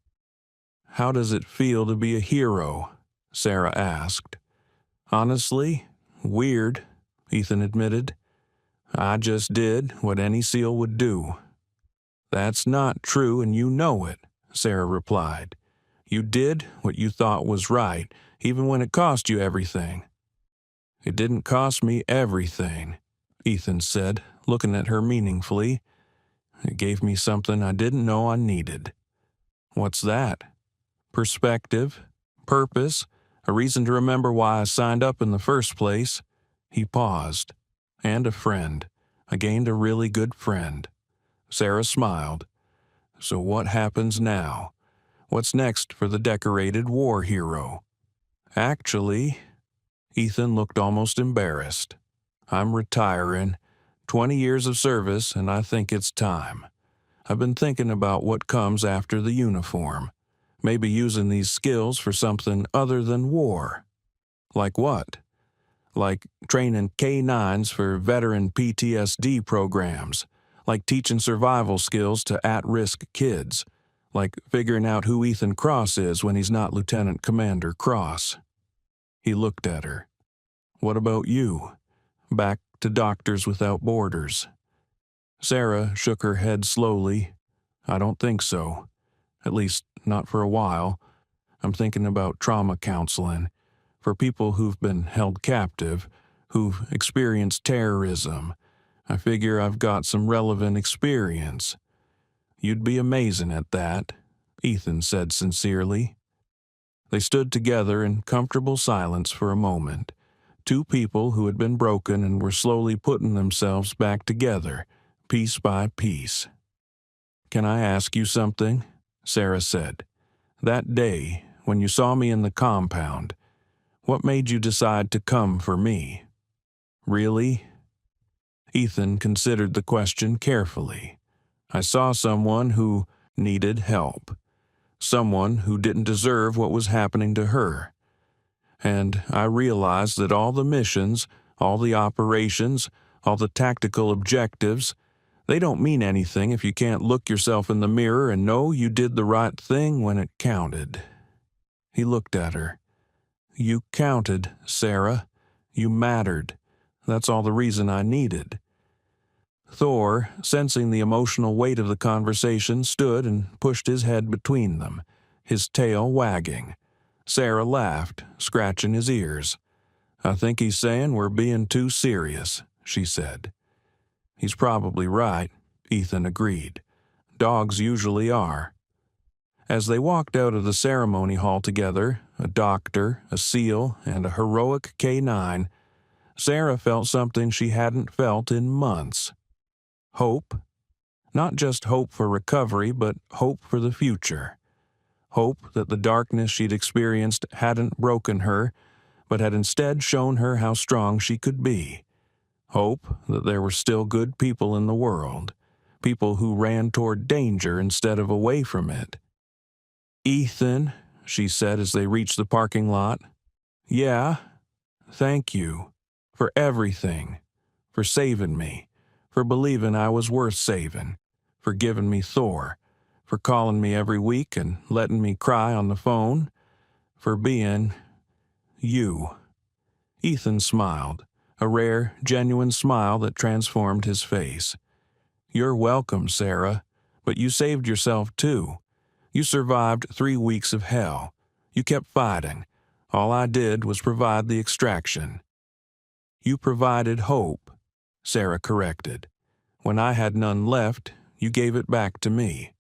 "How does it feel to be a hero?" Sarah asked. "Honestly, weird," Ethan admitted. "I just did what any SEAL would do." "That's not true, and you know it," Sarah replied. "You did what you thought was right, even when it cost you everything." "It didn't cost me everything," Ethan said, looking at her meaningfully. "It gave me something I didn't know I needed." "What's that?" "Perspective, purpose, a reason to remember why I signed up in the first place." He paused. "And a friend. I gained a really good friend." Sarah smiled. "So what happens now? What's next for the decorated war hero?" "Actually," Ethan looked almost embarrassed, "I'm retiring. 20 years of service, and I think it's time. I've been thinking about what comes after the uniform. Maybe using these skills for something other than war." "Like what?" "Like training K-9s for veteran PTSD programs. Like teaching survival skills to at-risk kids. Like figuring out who Ethan Cross is when he's not Lieutenant Commander Cross." He looked at her. "What about you? Back to Doctors Without Borders?" Sarah shook her head slowly. "I don't think so. At least, not for a while. I'm thinking about trauma counseling for people who've been held captive, who've experienced terrorism. I figure I've got some relevant experience." "You'd be amazing at that," Ethan said sincerely. They stood together in comfortable silence for a moment, two people who had been broken and were slowly putting themselves back together, piece by piece. "Can I ask you something?" Sarah said. "That day, when you saw me in the compound, what made you decide to come for me?" "Really?" Ethan considered the question carefully. "I saw someone who needed help. someone who didn't deserve what was happening to her. And I realized that all the missions, all the operations, all the tactical objectives, they don't mean anything if you can't look yourself in the mirror and know you did the right thing when it counted. He looked at her. You counted, Sarah. You mattered. That's all the reason I needed. Thor, sensing the emotional weight of the conversation, stood and pushed his head between them, his tail wagging. Sarah laughed, scratching his ears. I think he's saying we're being too serious, she said. He's probably right, Ethan agreed. Dogs usually are. As they walked out of the ceremony hall together, a doctor, a SEAL, and a heroic K-9, Sarah felt something she hadn't felt in months. Hope. Not just hope for recovery, but hope for the future. Hope that the darkness she'd experienced hadn't broken her, but had instead shown her how strong she could be. Hope that there were still good people in the world, people who ran toward danger instead of away from it. Ethan, she said as they reached the parking lot. Yeah, thank you for everything, for saving me, for believing I was worth saving, for giving me Thor, for calling me every week and letting me cry on the phone, for being you. Ethan smiled, a rare, genuine smile that transformed his face. You're welcome, Sarah, but you saved yourself too. You survived 3 weeks of hell. You kept fighting. All I did was provide the extraction. You provided hope, Sarah corrected. When I had none left, you gave it back to me.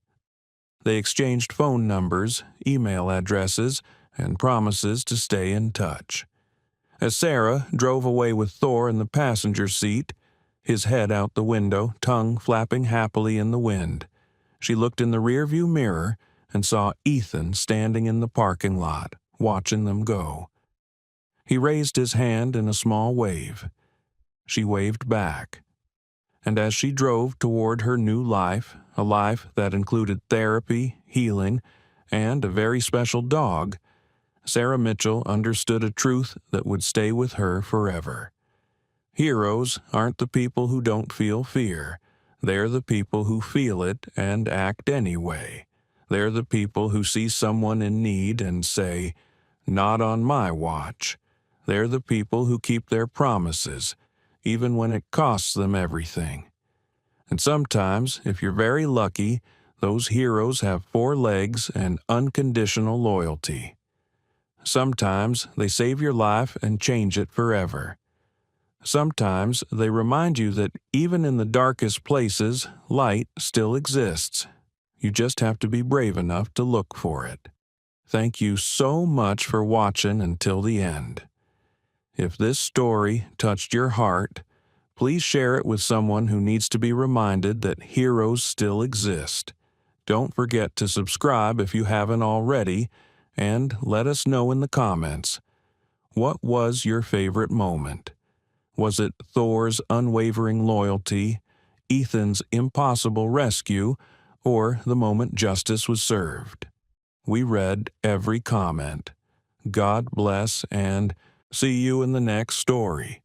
They exchanged phone numbers, email addresses, and promises to stay in touch. As Sarah drove away with Thor in the passenger seat, his head out the window, tongue flapping happily in the wind, she looked in the rearview mirror and saw Ethan standing in the parking lot, watching them go. He raised his hand in a small wave. She waved back. And as she drove toward her new life, a life that included therapy, healing, and a very special dog, Sarah Mitchell understood a truth that would stay with her forever. Heroes aren't the people who don't feel fear. They're the people who feel it and act anyway. They're the people who see someone in need and say, "Not on my watch." They're the people who keep their promises, even when it costs them everything. And sometimes, if you're very lucky, those heroes have 4 legs and unconditional loyalty. Sometimes they save your life and change it forever. Sometimes they remind you that even in the darkest places, light still exists. You just have to be brave enough to look for it. Thank you so much for watching until the end. If this story touched your heart, please share it with someone who needs to be reminded that heroes still exist. Don't forget to subscribe if you haven't already, and let us know in the comments. What was your favorite moment? Was it Thor's unwavering loyalty, Ethan's impossible rescue, or the moment justice was served? We read every comment. God bless and see you in the next story.